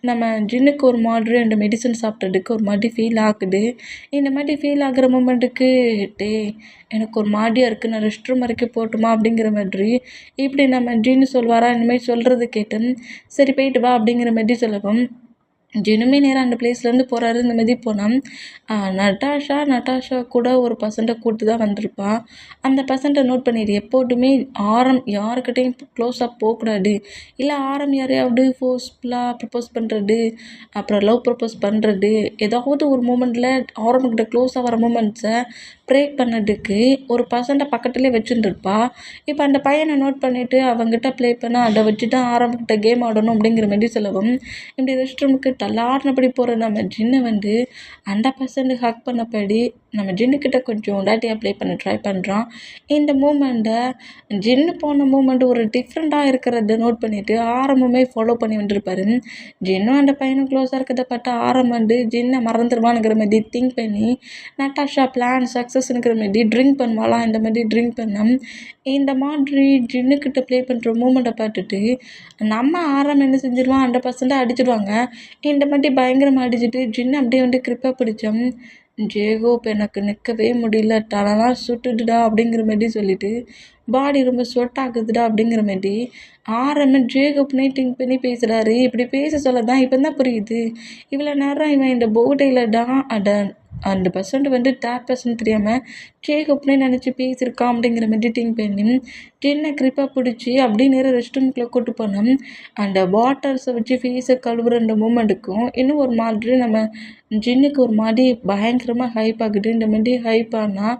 நம்ம ஜின்னுக்கு ஒரு மாதிரி அந்த மெடிசன் சாப்பிட்டதுக்கு ஒரு மாதிரி ஃபீல் ஆகுது. இந்த மாதிரி ஃபீல் ஆகுற மூமெண்ட்டுக்கு எனக்கு ஒரு மாதிரியாக இருக்குது, நான் ரெஸ்ட் ரூம் வரைக்கும் போட்டுமா அப்படிங்கிற மாதிரி இப்படி நம்ம ஜின்னு சொல்வாரா, இந்த மாதிரி சொல்கிறது கேட்டு சரி போயிட்டு வா அப்படிங்கிற மாதிரி சொல்லவும் ஜினுமே நேராக அந்த பிளேஸ்லேருந்து போகிறாரு. இந்த மாதிரி போனால் நட்டாஷா கூட ஒரு பர்சன்ட்டை கூப்பிட்டு தான் வந்திருப்பான். அந்த பர்சன்ட்டை நோட் பண்ணிடு, எப்போதுமே ஆரம் யாருக்கிட்டையும் க்ளோஸாக போகக்கூடாது, இல்லை ஆரம் யாரையாவது ஃபோர்ஸ்ஃபுல்லாக ப்ரப்போஸ் பண்ணுறது, அப்புறம் லவ் ப்ரப்போஸ் பண்ணுறது, ஏதாவது ஒரு மூமெண்ட்டில் ஆரம்கிட்ட க்ளோஸாக வர மூமெண்ட்ஸை ப்ரேக் பண்ணதுக்கு ஒரு பர்சன்ட்டை பக்கத்துலேயே வச்சுருந்துருப்பா. இப்போ அந்த பையனை நோட் பண்ணிவிட்டு அவங்ககிட்ட ப்ளே பண்ண அதை வச்சு தான் ஆரம்பிக்கிட்ட கேம் ஆடணும் அப்படிங்கிற மாதிரி சொல்லவும் இப்படி ரெஸ்ட் ரூமுக்கு தள்ளாடினபடி போகிற நம்ம ஜின்னை வந்து அந்த பர்சன்ட் ஹக் பண்ணபடி நம்ம ஜின்னுக்கிட்ட கொஞ்சம் டேட்டியாக ப்ளே பண்ண ட்ரை பண்ணுறான். இந்த மூமெண்ட்டை ஜின்னு போன மூமெண்ட் ஒரு டிஃப்ரெண்ட்டாக இருக்கிறத நோட் பண்ணிவிட்டு ஆரம்பமே ஃபாலோ பண்ணி வந்துருப்பாரு. ஜின்னும் அந்த பையனும் க்ளோஸாக இருக்கிறத பார்த்து ஆரம் வந்து ஜின்னை மறந்துடுவானுங்கிற மாதிரி திங்க் பண்ணி நட்டாஷா பிளான் சக்ஸஸ்னுங்கிற மாதிரி ட்ரிங்க் பண்ணுவாளாம். இந்த மாதிரி ட்ரிங்க் பண்ண இந்த மாதிரி ஜின்னுக்கிட்ட ப்ளே பண்ணுற மூமெண்ட்டை பார்த்துட்டு நம்ம ஆரம் என்ன செஞ்சிருவான், 100% அடிச்சிடுவாங்க. இந்த மாதிரி பயங்கரமாக அடிச்சுட்டு ஜின்னு அப்படியே வந்து கிரிப்பாக பிடிச்சோம். ஜேகோப் எனக்கு நிற்கவே முடியல, தலைலாம் சுட்டுடுடா அப்படிங்கிற மாதிரி சொல்லிட்டு பாடி ரொம்ப ஸ்வெட் ஆகுதுடா அப்படிங்கிற மாதிரி ஆரம்பம் ஜேகப்னே திங்க் பண்ணி பேசுகிறாரு. இப்படி பேச சொல்ல தான் இப்போ தான் புரியுது, இவ்வளோ நேரம் இவன் இந்த போட்டையில் தான் அந்த பர்சன்ட் வந்து டேப் பர்சன்ட் தெரியாமல் ஜேகப்னே நினச்சி பேசியிருக்கான் அப்படிங்கிற மாதிரி திங்க் பண்ணி ஜின்னை கிரிப்பாக பிடிச்சி அப்படியே நேரம் ரெஸ்ட் ரூம்குள்ளே கூட்டு போனோம். அந்த வாட்டர்ஸை வச்சு ஃபேஸை கழுவுற அந்த மூமெண்ட்டுக்கும் இன்னும் ஒரு மாதிரி நம்ம ஜின்னுக்கு ஒரு மாதிரி பயங்கரமாக ஹைப் ஆகுது. இந்த மாதிரி ஹைப் ஆனால்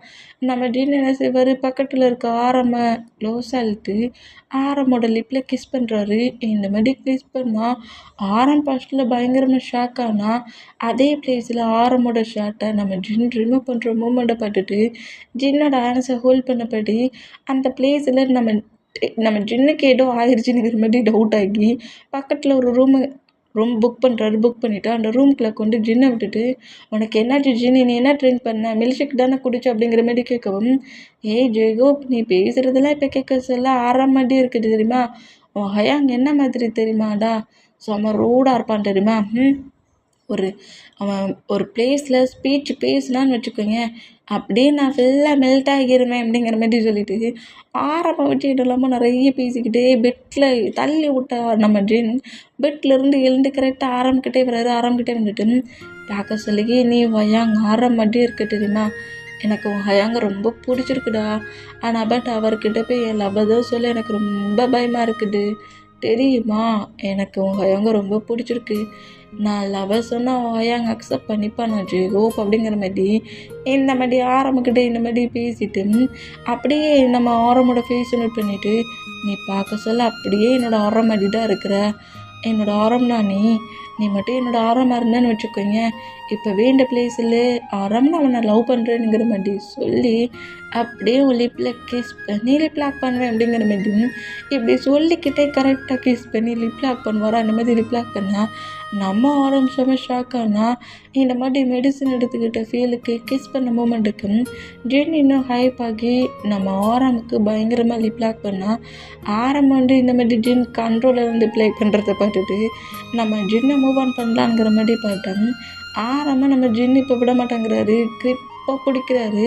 நம்ம ஜின் என்ன செய்வார், பக்கத்தில் இருக்க ஆரம்ப க்ளோஸ் ஆகிட்டு ஆரமோட லிப்பில் கிஸ் பண்ணுறாரு. இந்த மாதிரி கிஸ் பண்ணால் ஆரம் ஃபஸ்ட்டில் பயங்கரமாக ஷாக் ஆனால் அதே பிளேஸில் ஆரமோட ஷார்ட்டை நம்ம ஜின் ரிமூவ் பண்ணுற மூமெண்ட்டை பார்த்துட்டு ஜின்னோட ஆன்ஸை ஹோல்ட் பண்ணபடி அந்த பிளேஸில் நம்ம ஜின்னுக்கு ஏதோ ஆயிடுச்சுங்கிற மாதிரி டவுட் ஆகி பக்கத்தில் ஒரு ரூம் புக் பண்ணிவிட்டு அந்த ரூம்குள்ளே கொண்டு ஜின்னை விட்டுட்டு உனக்கு என்னாச்சு ஜின், நீ என்ன ட்ரிங்க் பண்ண, மில்க்ஷேக் தானே குடிச்சு அப்படிங்கிற மாதிரி கேட்கவும் ஜேகோப் நீ பேசுகிறதெல்லாம் இப்போ கேட்க சொல்ல ஆறாம் மாதிரி இருக்குது தெரியுமா, உன் ஹயாங் என்ன மாதிரி தெரியுமாடா, செம்ம ரூடாக இருப்பான் தெரியுமா, அவன் ஒரு பிளேஸில் ஸ்பீச் பேசினான்னு வச்சுக்கோங்க அப்படியே நான் ஃபுல்லாக மெல்ட் ஆகிடுவேன் அப்படிங்கிற மாதிரி சொல்லிட்டு ஆரம்பம் வச்சு இது இல்லாமல் நிறைய பேசிக்கிட்டே பெட்டில் தள்ளி விட்ட நம்ம ஜின் பெட்லேருந்து எழுந்து கரெக்டாக ஆரம்பிக்கிட்டே வர்றாரு. ஆரம்பிக்கிட்டே வந்துட்டு பார்க்க சொல்லி நீ ஹயாங் ஆரம் மட்டும் இருக்க தெரியுமா, எனக்கு உன் ஹயாங்க ரொம்ப பிடிச்சிருக்குடா, ஆனால் பட் அவர்கிட்ட போய் என் லவ்வதான் சொல்ல எனக்கு ரொம்ப பயமாக இருக்குது தெரியுமா, எனக்கு உன் ஹயாங்க ரொம்ப பிடிச்சிருக்கு, நான் லவர் சொன்னால் உன் ஹயாங்க அக்செப்ட் பண்ணிப்பா நான் ஜேகோப் அப்படிங்கிற மாதிரி இந்த மாதிரி ஆரம்பிக்கிட்டே இந்த மாதிரி பேசிட்டு அப்படியே நம்ம ஆரமோட ஃபேஸ் நோட் பண்ணிவிட்டு நீ பார்க்க சொல்ல அப்படியே என்னோடய ஆரம் மாதிரி தான் இருக்கிற, என்னோடய ஆரம்னா நீ மட்டும் என்னோடய ஆரமாக இருந்தேன்னு வச்சுக்கோங்க இப்போ வேண்ட பிளேஸில் ஆரம்னு அவனை லவ் பண்ணுறேனுங்கிற மாதிரி சொல்லி அப்படியே உன் லிப்பில் கிஸ் பண்ணி லிப் லாக் பண்ணுவேன் அப்படிங்கிற மாதிரி இப்படி சொல்லிக்கிட்டே கரெக்டாக கிஸ் பண்ணி லிப் லாக் பண்ணுவாரா. அந்த மாதிரி லிப் லாக் பண்ணால் நம்ம ஆரம்பிச்சோமே ஷாக் ஆனால் இந்த மாதிரி மெடிசன் எடுத்துக்கிட்ட ஃபீலுக்கு கிஸ் பண்ண மூமெண்ட்டுக்கு ஜின் இன்னும் ஹைப் ஆகி நம்ம ஆரம்புக்கு பயங்கரமாக லிப் லாக் பண்ணால் ஆரம்பம் வந்து இந்த மாதிரி ஜின் கண்ட்ரோலில் வந்து ப்ளே பண்ணுறத பார்த்துட்டு நம்ம ஜின்னை மூவ் ஆன் பண்ணலாங்கிற மாதிரி பார்த்தோம். ஆரம்பம் நம்ம ஜின் இப்போ விட மாட்டேங்கிறாரு, ரொம்ப பிடிக்கிறாரு.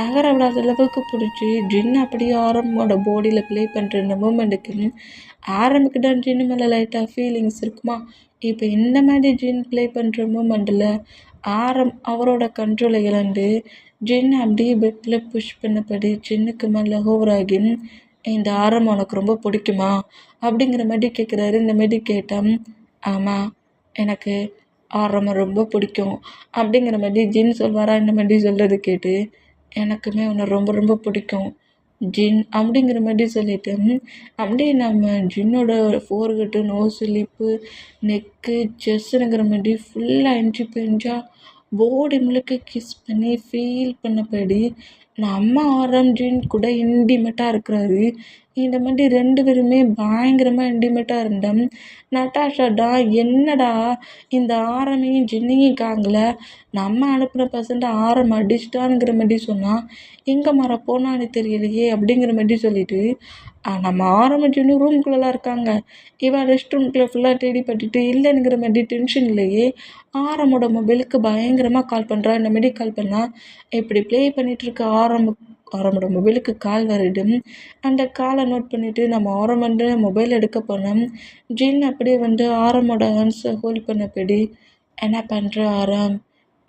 நகர விடாத அளவுக்கு பிடிச்சி ஜின் அப்படியே ஆரம்போட பாடியில் ப்ளே பண்ணுற இந்த மூமெண்ட்டுக்கு ஆரம்புக்கு தான் ஜின்னு மேலே லைட்டாக ஃபீலிங்ஸ் இருக்குமா. இப்போ இந்த மாதிரி ஜின் ப்ளே பண்ணுற மூமெண்ட்டில் அவரோட கண்ட்ரோலை இழந்து ஜின் அப்படியே பெட்டில் புஷ் பண்ணபடி ஜின்னுக்கு மேலே ஓவராகி, இந்த உனக்கு ரொம்ப பிடிக்குமா அப்படிங்கிற மாதிரி கேட்குறாரு. இந்த மாதிரி கேட்டால், ஆமாம் எனக்கு ரொம்ப பிடிக்கும் அப்படிங்கிற மாதிரி ஜின் சொல்வாரா. இந்த மாதிரி சொல்கிறது கேட்டு, எனக்குமே உன்னை ரொம்ப ரொம்ப பிடிக்கும் ஜின் அப்படிங்கிற மாதிரி சொல்லிட்டு, அப்படியே நம்ம ஜின்னோட ஃபோர்கட்டு, நோஸ், லிப்பு, நெக்கு, செஸ்ஸுங்கிற மாதிரி ஃபுல்லாக இன்ச்சு பெஞ்சாக பாடி முழுக்க கிஸ் பண்ணி ஃபீல் பண்ணபடி நம்ம ஜின் கூட இன்டிமேட்டாக இருக்கிறாரு. இந்த மாதிரி 2 பேருமே பயங்கரமாக இன்டிமேட்டாக இருந்தோம். நட்டாஷாடா என்னடா இந்த ஆரமையும் ஜின்னையும் காங்கல, நம்ம அனுப்பின பசங்க அடிச்சிட்டானுங்கிற மாதிரி சொன்னால் எங்கே மர போனான்னு தெரியலையே அப்படிங்கிற மாதிரி சொல்லிட்டு, நம்ம ஜின்னு ரூம்குள்ளெல்லாம் இருக்காங்க. இவன் ரெஸ்ட் ரூம்குள்ளே ஃபுல்லாக தேடி பட்டுட்டு இல்லைங்கிற மாதிரி டென்ஷன்லேயே ஆரமோட மொபைலுக்கு பயங்கரமாக கால் பண்ணுறா. இந்த மாதிரி கால் பண்ணால் இப்படி ப்ளே பண்ணிகிட்ருக்க ஆரமோட மொபைலுக்கு கால் வருது. அந்த காலை நோட் பண்ணிவிட்டு நம்ம மொபைல் எடுக்க போனோம். ஜின் அப்படியே ஆரமோட ஹேண்ட்ஸை ஹோல்ட் பண்ணபடி, என்ன பண்ணுற ஆரம்,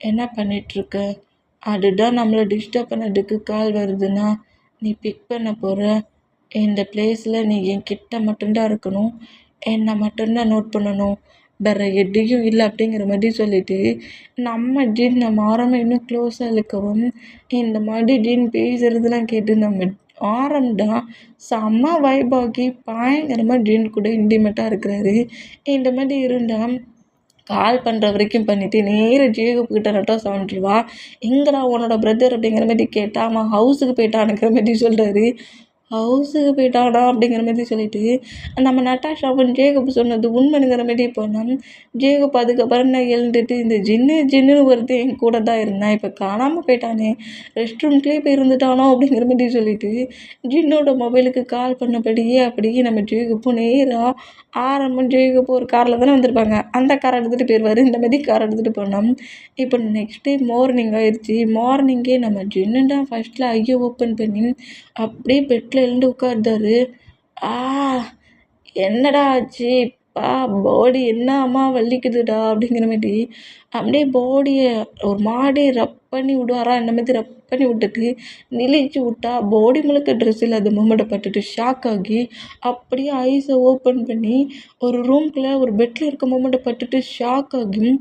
என்ன பண்ணிகிட்ருக்க, அதுதான் நம்மளை டிஸ்டர்ப் பண்ணதுக்கு கால் வருதுன்னா நீ பிக் பண்ண போகிற, இந்த பிளேஸில் நீ என்கிட்ட மட்டும்தான் இருக்கணும், என்னை மட்டும்தான் நோட் பண்ணணும், வேறு எதையும் இல்லை அப்படிங்கிற மாதிரி சொல்லிவிட்டு நம்ம ஜின் நம்ம இன்னும் க்ளோஸாக இழுக்கவும், இந்த மாதிரி ஜின் பேசுகிறதுலாம் கேட்டு நம்ம தான் செம்ம வைபாகி பயங்கரமாக ஜின் கூட இன்டிமேட்டாக இருக்கிறாரு. இந்த மாதிரி இருந்தால் கால் பண்ணுற வரைக்கும் பண்ணிவிட்டு நேராக ஜேகப் கிட்ட நட்டா சவுண்டுருவா. எங்கடா உன்னோட பிரதர் அப்படிங்கிற மாதிரி கேட்டால் அவன் ஹவுஸுக்கு போயிட்டானுங்கிற மாதிரி சொல்கிறாரு. ஹவுஸுக்கு போயிட்டானா அப்படிங்கிற மாதிரி சொல்லிட்டு நம்ம நட்டாஷாவும் ஜேகப் சொன்னது உண்மைங்கிற மாதிரி போனோம். ஜேகப் அதுக்கப்புறம் நான் எழுந்துட்டு இந்த ஜின்னு ஒருத்தர் என் கூட தான் இருந்தான், இப்போ காணாமல் போயிட்டானே, ரெஸ்ட் ரூம்லேயே போய் இருந்துட்டானோ அப்படிங்கிற மாதிரி சொல்லிட்டு ஜின்னோட மொபைலுக்கு கால் பண்ணபடியே அப்படியே நம்ம ஜேகப்பும் நேராக ஜேகப்பும் ஒரு காரில் தானே வந்திருப்பாங்க, அந்த காரை எடுத்துகிட்டு போயிடுவார். இந்த மாதிரி காரை எடுத்துகிட்டு போனோம். இப்போ நெக்ஸ்ட் டே மார்னிங் ஆயிடுச்சு. மார்னிங்கே நம்ம ஜின்னு தான் ஃபஸ்ட்டில் ஐயோ ஓப்பன் பண்ணி அப்படியே பெட்டில் எழுந்து உட்கார்ந்தாரு. என்னடா ஆச்சு, பாடி என்ன அம்மா வலிக்குதுடா அப்படிங்கிற மாதிரி அப்படியே பாடியை ஒரு மாதிரி ரப் பண்ணி விடுவாரா. இந்த மாதிரி ரப் பண்ணி விட்டுட்டு நெளிச்சு விட்டா பாடி முழுக்க ட்ரெஸ் இல்லாத மூமெண்ட்டை பட்டுட்டு ஷாக் ஆகி அப்படியே ஐஸை ஓப்பன் பண்ணி ஒரு ரூம்குள்ளே ஒரு பெட்டில் இருக்க மூமெண்ட்டை பட்டுட்டு ஷாக் ஆகி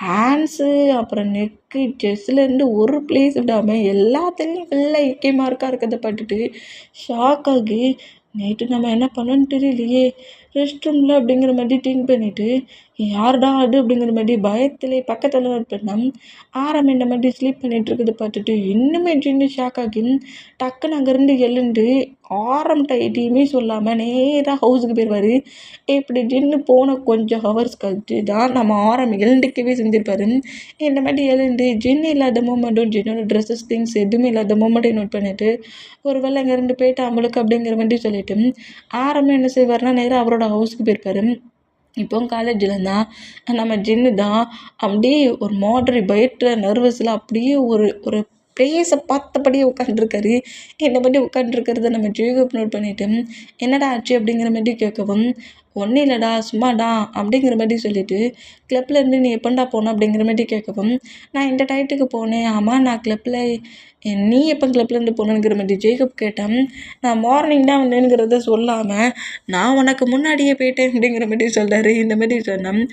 ஹேண்ட்ஸு அப்புறம் நெக்கு செஸ்லேருந்து ஒரு பிளேஸ் விடாமல் எல்லாத்துலேயும் ஃபுல்லாக இக்கே மார்க்காக இருக்கிறத பட்டுட்டு ஷாக் ஆகி, நைட்டு நம்ம என்ன பண்ணோன்னு தெரியலையே, ரெஸ்ட் ரூமில் அப்படிங்கிற மாதிரி திங்க் பண்ணிவிட்டு யாருடா அது அப்படிங்கிற மாதிரி பயத்திலே பக்கத்தில் நோட் பண்ணோம். இந்த மாதிரி ஸ்லீப் பண்ணிகிட்டு இருக்கிறத பார்த்துட்டு இன்னுமே ஜின்னு ஷாக் ஆகி டக்குன்னு அங்கேருந்து எழுந்து ஆரம்பிட்ட எதையுமே சொல்லாமல் நேராக ஹவுஸுக்கு போயிடுவார். இப்படி ஜின்னு போன கொஞ்சம் ஹவர்ஸ் கழிச்சு தான் நம்ம எழுந்துக்கவே செஞ்சுருப்பாரு. இந்த மாதிரி எழுந்து ஜின்னு இல்லாத மூமெண்ட்டும் ஜின்னோட ட்ரெஸ்ஸஸ் திங்ஸ் எதுவுமே இல்லாத மூமெண்ட்டையும் நோட் பண்ணிவிட்டு ஒரு வேளை அங்கேருந்து போயிட்டு அவங்களுக்கு அப்படிங்கிற மாதிரி சொல்லிவிட்டு என்ன செய்வார்னா நேராக அவரோட ஹவுஸுக்கு போயிருப்பார். இப்போது காலேஜில் தான் நம்ம ஜின்னு தான் அப்படியே ஒரு மாதிரி பயத்தில் நர்வஸில் அப்படியே ஒரு ஒரு பிளேஸை பார்த்தபடியே உட்காந்துருக்காரு. இந்த மாதிரி உட்காந்துருக்கிறத நம்ம ஜேகப் நோட் பண்ணிவிட்டு என்னடா ஆச்சு அப்படிங்கிற மாதிரி கேட்கவும், ஒன்றும் இல்லைடா சும்மாடா அப்படிங்கிற மாதிரி சொல்லிவிட்டு கிளப்லேருந்து நீ எப்போண்டா போன அப்படிங்கிற மாதிரி கேட்கவும், நான் இந்த டயத்துக்கு போனேன், ஆமாம் நான் கிளப்பில், நீ எப்போ கிளப்லேருந்து போனேங்கிற மாதிரி ஜேகப் கேட்டேன். நான் மார்னிங் தான் வந்தேங்கிறத சொல்லாமல் நான் உனக்கு முன்னாடியே போயிட்டேன் அப்படிங்கிற மாதிரி சொல்கிறாரு. இந்த மாதிரி சொன்னேன்.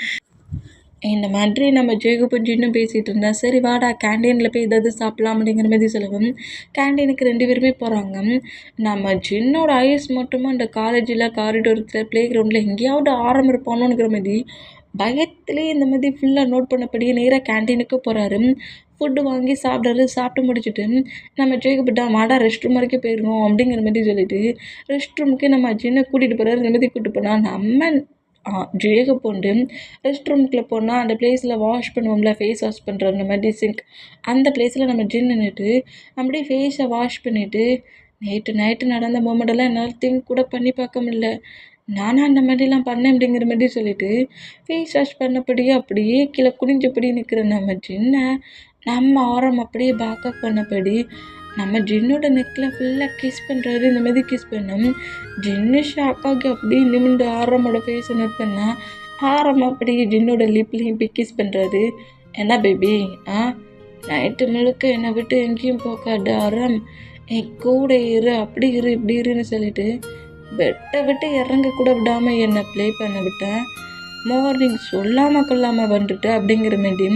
இந்த மாதிரி நம்ம ஜேகப்பும் ஜின்னும் பேசிகிட்டு இருந்தா, சரி வாடா கேண்டீனில் போய் ஏதாவது சாப்பிட்லாம் அப்படிங்கிற மாதிரி சொல்லவும் கேண்டீனுக்கு 2 பேருமே போகிறாங்க. நம்ம ஜின்னோட ஐஸ் மட்டுமா இந்த காலேஜில் காரிடோரத்தில் ப்ளே கிரவுண்டில் எங்கேயாவது இருப்பானோங்கிற மாதிரி பயத்துலேயே இந்த மாதிரி ஃபுல்லாக நோட் பண்ணபடியே நேராக கேண்டீனுக்கு போகிறாரு. ஃபுட்டு வாங்கி சாப்பிட்டு முடிச்சுட்டு நம்ம ஜேகப்பிட்டா மாடா ரெஸ்ட் ரூம் வரைக்கும் போயிடணும் அப்படிங்கிற மாதிரி சொல்லிவிட்டு ரெஸ்ட் ரூமுக்கு நம்ம ஜின்னை கூட்டிகிட்டு போகிறாரு. இந்த மாதிரி கூப்பிட்டு போனால் நம்ம ஜேகப் ரெஸ்ட் ரூமுக்குள்ளே போனால் அந்த பிளேஸில் வாஷ் பண்ணுவோம்ல, ஃபேஸ் வாஷ் பண்ணுற அந்த மாதிரி சிங்க், அந்த பிளேஸில் நம்ம ஜின் நின்றுட்டு அப்படியே ஃபேஸை வாஷ் பண்ணிவிட்டு நைட்டு நடந்த மூமெண்டெல்லாம் என்னால் திங்க் கூட பண்ணி பார்க்க முடியல. நானும் அந்த மாதிரிலாம் பண்ணேன் அப்படிங்கிற மாதிரி சொல்லிவிட்டு ஃபேஸ் வாஷ் பண்ணபடியே அப்படியே கீழே குனிஞ்சபடி நிற்கிற நம்ம ஜின்னை நம்ம ஆரம் அப்படியே பேக்கப் பண்ணபடி நம்ம ஜின்னோட நெக்கில் ஃபுல்லாக கிஸ் பண்ணுறாரு. இந்த மாதிரி கிஸ் பண்ணோம். ஜின்னு ஷாக்காகி அப்படியே நிமிண்டு ஆரமோட ஃபேஸை நோட் பண்ணால் ஆரம் அப்படியே ஜின்னோட லிப்லேயும் போய் கிஸ் பண்ணுறாரு. என்ன பேபி நைட்டு முழுக்க என்னை விட்டு எங்கேயும் போக்காது ஆரம், என் கூட இரு, அப்படி இரு இப்படி இருன்னு சொல்லிட்டு பெட்டை விட்டு இறங்க கூட விடாமல் என்னை ப்ளே பண்ண விட்டேன். மார்னிங் சொல்லாமல் கொள்ளாமல் வந்துட்டு அப்படிங்கிற மாரி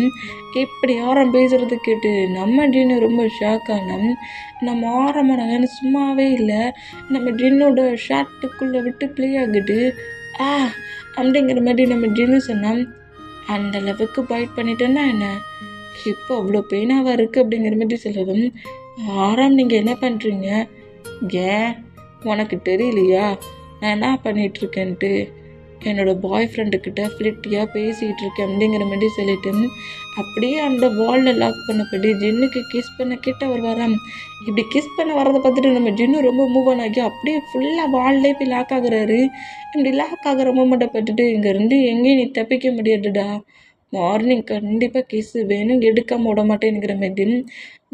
இப்படி ஆரம் பேசுகிறது கேட்டு நம்ம ஜின்னு ரொம்ப ஷாக் ஆனோம். நம்ம ஆரமோட சும்மாவே இல்லை, நம்ம ஜின்னோட ஷார்ட்டுக்குள்ளே விட்டு ப்ளே ஆகிட்டு அப்படிங்கிற மாதிரி நம்ம ஜின்னு சொன்னோம். அந்த அளவுக்கு பைட் பண்ணிட்டேன்னா என்ன, இப்போ அவ்வளோ பெயினாக இருக்குது அப்படிங்கிற மாதிரி சொல்லவும், ஆரம் நீங்கள் என்ன பண்ணுறீங்க, ஏன் உனக்கு தெரியலையா நான் என்ன பண்ணிகிட்ருக்கேன்ட்டு, என்னோடய பாய் ஃப்ரெண்டுக்கிட்ட ஃப்ளிட்டியாக பேசிகிட்டு இருக்கேன் அப்படிங்கிற மாதிரி சொல்லிட்டு அப்படியே அந்த வாலில் லாக் பண்ணப்படி ஜின்னுக்கு கிஸ் பண்ண கிட்ட அவர் வரான். இப்படி கிஸ் பண்ண வரதை பார்த்துட்டு நம்ம ஜின்னு ரொம்ப மூவ் ஆன் ஆகி அப்படியே ஃபுல்லாக வால்லே போய் லாக் ஆகுறாரு. இப்படி லாக் ஆகிற மூமெண்ட்டை பார்த்துட்டு இங்கேருந்து எங்கேயும் நீ தப்பிக்க முடியாதுடா, மார்னிங் கண்டிப்பாக கிஸ்ஸு வேணும், எடுக்காமல் விட மாட்டேங்கிற மாதிரி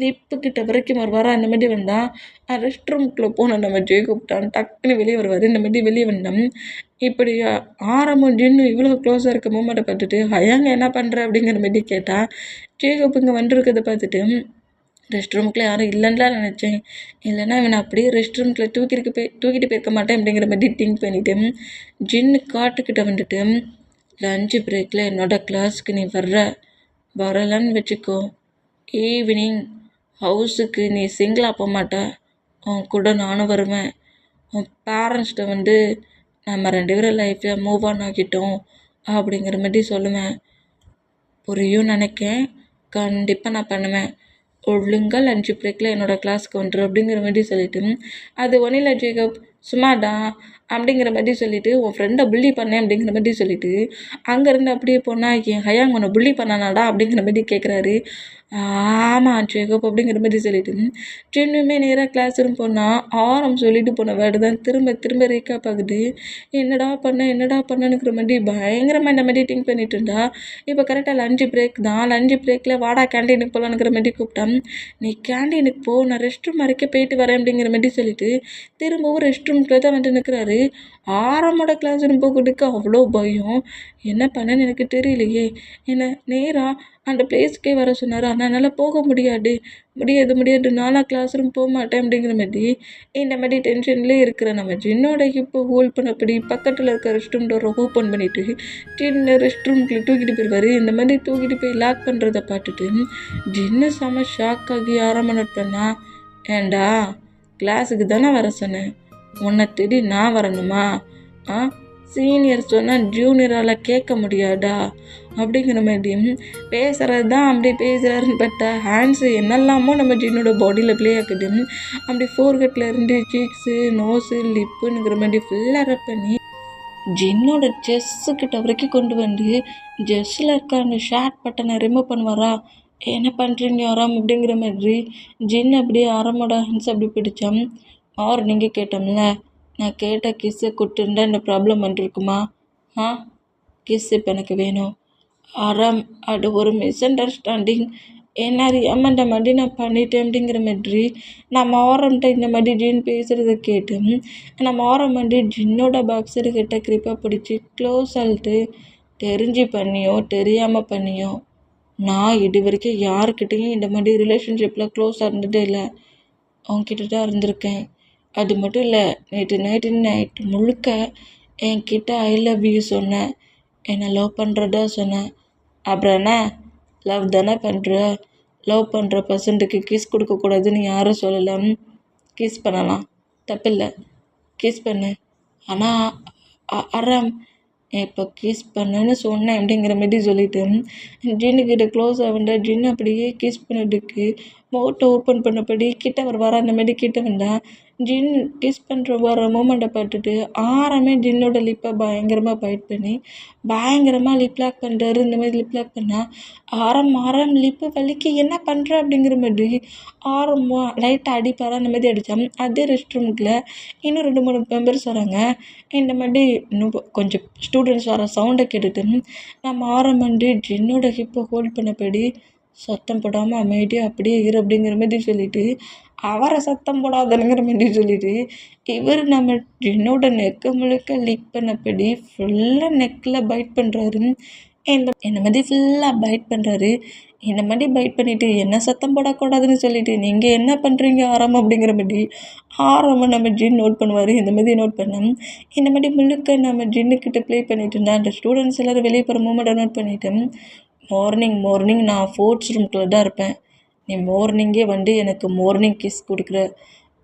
லிப்புக்கிட்ட வரைக்கும் வர அந்த மாதிரி வந்தான். ரெஸ்ட் ரூம்குள்ளே போனோம். நம்ம ஜெய் கூப்பிட்டான், டக்குன்னு வெளியே வருவார். இந்த மாதிரி வெளியே வந்தோம். இப்படி ஆரம்பம் ஜின்னு இவ்வளோ க்ளோஸாக இருக்க மூமெண்ட்டை பார்த்துட்டு ஹயாங்க என்ன பண்ணுற அப்படிங்கிற மாதிரி கேட்டால், ஜேகப் இங்கே வந்துருக்கிறத பார்த்துட்டு ரெஸ்ட் ரூமுக்குள்ளே யாரும் இல்லைன்னுலாம் நினச்சேன், இல்லைன்னா இவனை அப்படியே ரெஸ்ட் ரூமுக்குள்ளே தூக்கிட்டு போயிருக்க மாட்டேன் அப்படிங்கிற மாதிரி திங்க் பண்ணிவிட்டு ஜின்னு காட்டுக்கிட்ட வந்துட்டு, லஞ்சு பிரேக்கில் என்னோடய கிளாஸுக்கு நீ வரலன்னு வச்சுக்கோ, ஈவினிங் ஹவுஸுக்கு நீ சிங்கிளாக போக மாட்டே, உன் கூட நானும் வருவேன். உன் பேரண்ட்ஸ்கிட்ட நம்ம 2 பேரும் லைஃப்பில் மூவ் ஆன் ஆகிட்டோம் அப்படிங்கிற மாதிரி சொல்லுவேன். புரியும் நினைக்கேன், கண்டிப்பாக நான் பண்ணுவேன். ஒழுங்காக லஞ்சு பிரேக்கில் என்னோடய கிளாஸுக்கு வந்துடும் அப்படிங்கிற மாதிரி சொல்லிவிட்டு, அது ஒன்றும் இல்லை ஜேகப், சும்மாடா அப்படிங்கிற மாதிரி சொல்லிவிட்டு, உன் ஃப்ரெண்டை புள்ளி பண்ணேன் அப்படிங்கிற மாதிரி சொல்லிவிட்டு அங்கேருந்து அப்படியே போனால், என் ஹயாங் உன்னை புள்ளி பண்ணானாடா அப்படிங்கிற மாதிரி கேட்குறாரு. ஆமாம் ஜேகப் அப்படிங்கிற மாதிரி சொல்லிவிட்டு ஜின்னுமே நேராக கிளாஸ் ரூம் போனால் ஆரம் சொல்லிட்டு போன வேர்டு தான் திரும்ப திரும்ப ரீக்காப் ஆகுது. என்னடா பண்ணனுங்கிற மாதிரி பயங்கரமாக இந்த மாதிரி திங்க் பண்ணிட்டு இருந்தா. இப்போ கரெக்டாக லஞ்சு பிரேக் தான். லஞ்சு பிரேக்கில் வாடா கேண்டீனுக்கு போகலான்னுங்கிற மாதிரி கூப்பிட்டான். நீ கேண்டீனுக்கு போ, நான் ரெஸ்ட் ரூம் வரைக்கும் போயிட்டு வரேன் அப்படிங்கிற மாதிரி சொல்லிட்டு திரும்பவும் ரெஸ்ட் ரூம்குள்ளே தான் நிற்கிறாரு. ஆரமோட கிளாஸ் ரூம் போகிறதுக்கு அவ்வளோ பயம். என்ன பண்ணன்னு எனக்கு தெரியலையே. என்ன நேராக அந்த பிளேஸ்க்கே வர சொன்னார். ஆனால் என்னால் போக முடியாது, நானாக கிளாஸ் ரூம் போக மாட்டேன் அப்படிங்கிற மாதிரி இந்த மாதிரி டென்ஷன்லேயே இருக்கிற நம்ம ஜின்னோட இப்போ ஹோல்ட் பண்ணப்படி பக்கத்தில் இருக்க ரெஸ்ட் ரூம் டோரை ஓப்பன் பண்ணிவிட்டு ஜின்னு ரெஸ்ட் ரூம்குள்ளே தூக்கிட்டு போயிடுவார். இந்த மாதிரி தூக்கிட்டு போய் லாக் பண்ணுறதை பார்த்துட்டு ஜின்னு செம ஷாக் ஆகி ஆரம்பம் பண்ணா, ஏண்டா கிளாஸுக்கு தானே வர சொன்னேன், உன்னை தேடி நான் வரணுமா, சீனியர் சொன்னால் ஜூனியரால் கேட்க முடியாதா அப்படிங்கிற மாதிரி பேசுகிறது தான். அப்படி பேசுகிறாருன்னு பார்த்தா ஹேண்ட்ஸு என்னெல்லாமோ நம்ம ஜின்னோட பாடியில் ப்ளே ஆகுது. அப்படி ஃபோர்கட்டில் இருந்து சீக்ஸு, நோஸு, லிப்புங்கிற மாதிரி ஃபுல்லாக ரப் பண்ணி ஜின்னோட செஸ்ஸுக்கிட்ட வரைக்கும் கொண்டு வந்து ஜெஸ்ஸில் இருக்க அந்த ஷேட் பட்டனை ரிமூவ் பண்ணுவாரா. என்ன பண்ணுறீங்க ஆராம் அப்படிங்கிற மாதிரி ஜின் அப்படியே ஆரமோட ஹேண்ட்ஸ் அப்படி பிடிச்சான். நீங்கள் கேட்டோம்ல, நான் கேட்ட கிஸ்ஸை கொடுத்துருந்தா இந்த ப்ராப்ளம் வந்துருக்குமா, கிஸ் இப்போ எனக்கு வேணும். ஆராம், அது ஒரு மிஸ் அண்டர்ஸ்டாண்டிங், என்ன அறியாமல் இந்த மாதிரி நான் பண்ணிட்டேன் அப்படிங்கிற மாதிரி நம்ம ஆரம்கிட்ட இந்த மாதிரி ஜின் பேசுகிறத கேட்டு நம்ம ஆரம் ஜின்னோட பாக்ஸர் கிட்ட கிரிப்பாக பிடிச்சி க்ளோஸ் ஆகிட்டு, தெரிஞ்சு பண்ணியோ தெரியாமல் பண்ணியோ நான் இது வரைக்கும் யாருக்கிட்டேயும் இந்த மாதிரி ரிலேஷன்ஷிப்பில் க்ளோஸாக இருந்ததே இல்லை, அவங்கக்கிட்ட தான் இருந்திருக்கேன். அது மட்டும் இல்லை, நைட்டு முழுக்க என்கிட்ட ஐ லவ் யூ சொன்னேன், என்னை லவ் பண்ணுறதா சொன்னேன். அப்புறம் என்ன, லவ் தானே பண்ணுற, லவ் பண்ணுற பர்சன்ட்டுக்கு கிஸ் கொடுக்கக்கூடாதுன்னு யாரும் சொல்லலாம், கிஸ் பண்ணலாம், தப்பில்லை, கிஸ் பண்ணு. ஆனால் அறம் இப்போ கிஸ் பண்ணுன்னு சொன்னேன் அப்படிங்கிற மாதிரி சொல்லிவிட்டு ஜின்னுக்கிட்ட க்ளோஸ் ஆகிண்டா ஜின் அப்படியே கிஸ் பண்ணதுக்கு மவுட்டை ஓப்பன் பண்ணபடி கிட்ட வர அந்த மாதிரி கிட்ட வந்தா ஜின் கிஸ் பண்ணுற வர மூமெண்ட்டை பார்த்துட்டு ஆரமே ஜின்னோட லிப்பை பயங்கரமாக பைட் பண்ணி பயங்கரமாக லிப் லாக் பண்ணுறாரு. இந்த மாதிரி லிப் லாக் பண்ணால் ஆரம் லிப்பு வலிக்கு என்ன பண்ணுற அப்படிங்கிற மாதிரி ஆரம் லைட்டாக அடிப்பார். அந்த மாதிரி அடித்தான். அதே ரெஸ்ட் ரூமுக்குள்ள இன்னும் 2-3 மெம்பர்ஸ் வராங்க. இந்த மாதிரி இன்னும் கொஞ்சம் ஸ்டூடெண்ட்ஸ் வர சவுண்டை கேட்டுட்டு நம்ம ஆரம் ஜின்னோட ஹிப்பை ஹோல்ட் பண்ணபடி சத்தம் போடாமல் அமைதியாக அப்படியே இரு அப்படிங்கிற மாதிரி சொல்லிட்டு அவரை சத்தம் போடாதனுங்கிற மாதிரி சொல்லிட்டு இவர் நம்ம என்னோட நெக்கை முழுக்க லீக் பண்ணபடி ஃபுல்லாக நெக்கில் பைட் பண்ணுறாரு. என்னை மாதிரி ஃபுல்லாக பைட் பண்ணுறாரு. என்னை மாதிரி பைட் பண்ணிவிட்டு என்ன சத்தம் போடக்கூடாதுன்னு சொல்லிவிட்டு நீங்கள் என்ன பண்ணுறீங்க ஆரம் அப்படிங்கிற மாதிரி ஆரம்பம் நம்ம ஜின் நோட் பண்ணுவார். இந்த மாதிரி நோட் பண்ணோம். இந்த மாதிரி முழுக்க நம்ம ஜின்னுக்கிட்ட ப்ளே பண்ணிட்டு இருந்தேன். அந்த ஸ்டூடெண்ட்ஸ் எல்லோரும் வெளியே போகிற மூமெண்ட்டை நோட் பண்ணிவிட்டேன். மார்னிங் நான் ஃபோர்த்ஸ் ரூம்குள்ளே தான் இருப்பேன். நீ மார்னிங்கே வந்து எனக்கு மார்னிங் கிஸ் கொடுக்குற,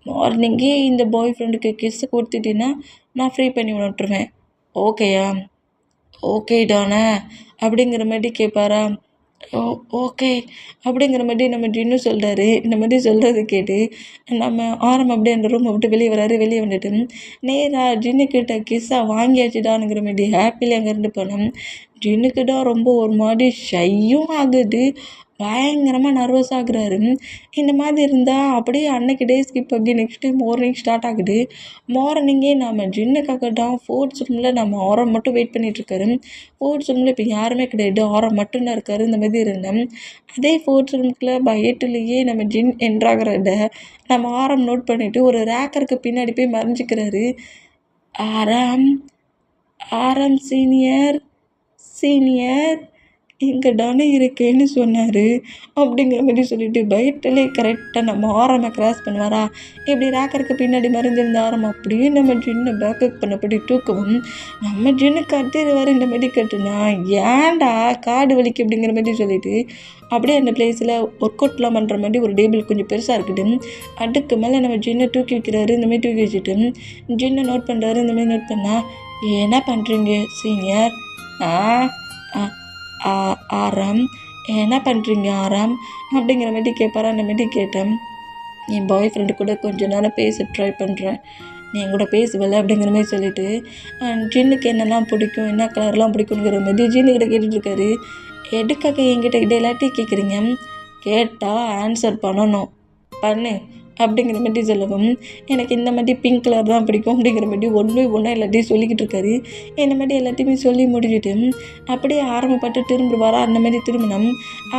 மார்னிங்கே இந்த பாய் ஃப்ரெண்டுக்கு கிஸ்ஸு கொடுத்துட்டீன்னா நான் ஃப்ரீ பண்ணி விட்டுருவேன். ஓகேயா? ஓகே டானே அப்படிங்கிற மாதிரி கேட்பாரா? ஓகே அப்படிங்கிற மாதிரி நம்ம ஜின்னு சொல்கிறாரு. இந்த மாதிரி சொல்கிறது கேட்டு நம்ம ஆரம் அப்படியே அந்த ரூமை விட்டு வெளியே வராரு. வெளியே வந்துட்டு நேராக ஜின்னுக்கிட்ட கிஸ்ஸாக வாங்கியாச்சுடானுங்கிற மாதிரி ஹாப்பியில் அங்கேருந்து போனோம். ஜின்னுக்கிட்ட ரொம்ப ஒரு மாதிரி ஷையும் ஆகுது, பயங்கரமாக நர்வஸ் ஆகுறாரு. இந்த மாதிரி இருந்தால் அப்படியே அன்னைக்கு டே ஸ்கிப் அப்படி நெக்ஸ்ட் டே மார்னிங் ஸ்டார்ட் ஆகுது. மார்னிங்கே நம்ம ஜின்னுக்காக தான் ஃபோர்த்ஸ் ரூமில் நம்ம ஆரம் மட்டும் வெயிட் பண்ணிகிட்ருக்காரு. ஃபோர்த்ஸ் ரூமில் இப்போ யாருமே கிடையாது, ஆரம் மட்டும்தான் இருக்காரு. இந்த மாதிரி இருந்தேன். அதே ஃபோர்த்ஸ் ரூமுக்குள்ள பயத்துலேயே நம்ம ஜின் என்ட்ராகிறத நம்ம ஆரம் நோட் பண்ணிவிட்டு ஒரு ரேக்கருக்கு பின்னாடி போய் மறைஞ்சிக்கிறாரு. ஆரம் ஆரம் சீனியர் இங்கே தானே இருக்கேன்னு சொன்னார் அப்படிங்கிற மாதிரி சொல்லிட்டு பயத்திலே கரெக்டாக நம்ம ஆரம்பை கிராஸ் பண்ணுவாரா. இப்படி ரேக்கருக்கு பின்னாடி மறைஞ்சிருந்த ஆரம் அப்படியே நம்ம ஜின்னை பேக்கப் பண்ணப்படி தூக்கவும் நம்ம ஜின்னு கத்திடுவார். இந்த மாதிரி கட்டுனா ஏன்டா காடு வலிக்கு அப்படிங்கிற மாதிரி சொல்லிட்டு அப்படியே அந்த பிளேஸில் ஒர்க் அவுட்லாம் பண்ணுற மாதிரி ஒரு டேபிள் கொஞ்சம் பெருசாக இருக்குது. அதுக்கு மேலே நம்ம ஜின்னை தூக்கி வைக்கிறாரு. இந்தமாதிரி தூக்கி வச்சுட்டு ஜின்னை நோட் பண்ணுறாரு. இந்தமாதிரி நோட் பண்ணால் என்ன பண்ணுறீங்க சீனியர்? ஆரம் என்ன பண்ணுறீங்க ஆரம் அப்படிங்கிற மாதிரி கேட்பாரா. அந்த மாதிரி கேட்டேன். என் பாய் ஃப்ரெண்டு கூட கொஞ்ச நேரம் பேச ட்ரை பண்ணுறேன், நீ என் கூட பேசுவல அப்படிங்கிற மாதிரி சொல்லிவிட்டு ஜின்னுக்கு என்னெல்லாம் பிடிக்கும், என்ன கலர்லாம் பிடிக்குங்கிற மாதிரி ஜின்னுக்கிட்ட கேட்டுட்ருக்காரு. எதுக்காக என்கிட்ட இதை எல்லாத்தையும் கேட்குறீங்க? கேட்டால் ஆன்சர் பண்ணணும், பண்ணு அப்படிங்கிற மாதிரி சொல்லவும் எனக்கு இந்த மாதிரி பிங்க் கலர் தான் பிடிக்கும் அப்படிங்கிற மாதிரி ஒன்றா எல்லாத்தையும் சொல்லிக்கிட்டு இருக்காரு. இந்த மாதிரி எல்லாத்தையுமே சொல்லி முடிச்சுட்டு அப்படியே ஆரம்பப்பட்டு திரும்புவாரா. அந்த மாதிரி திரும்பினோம்.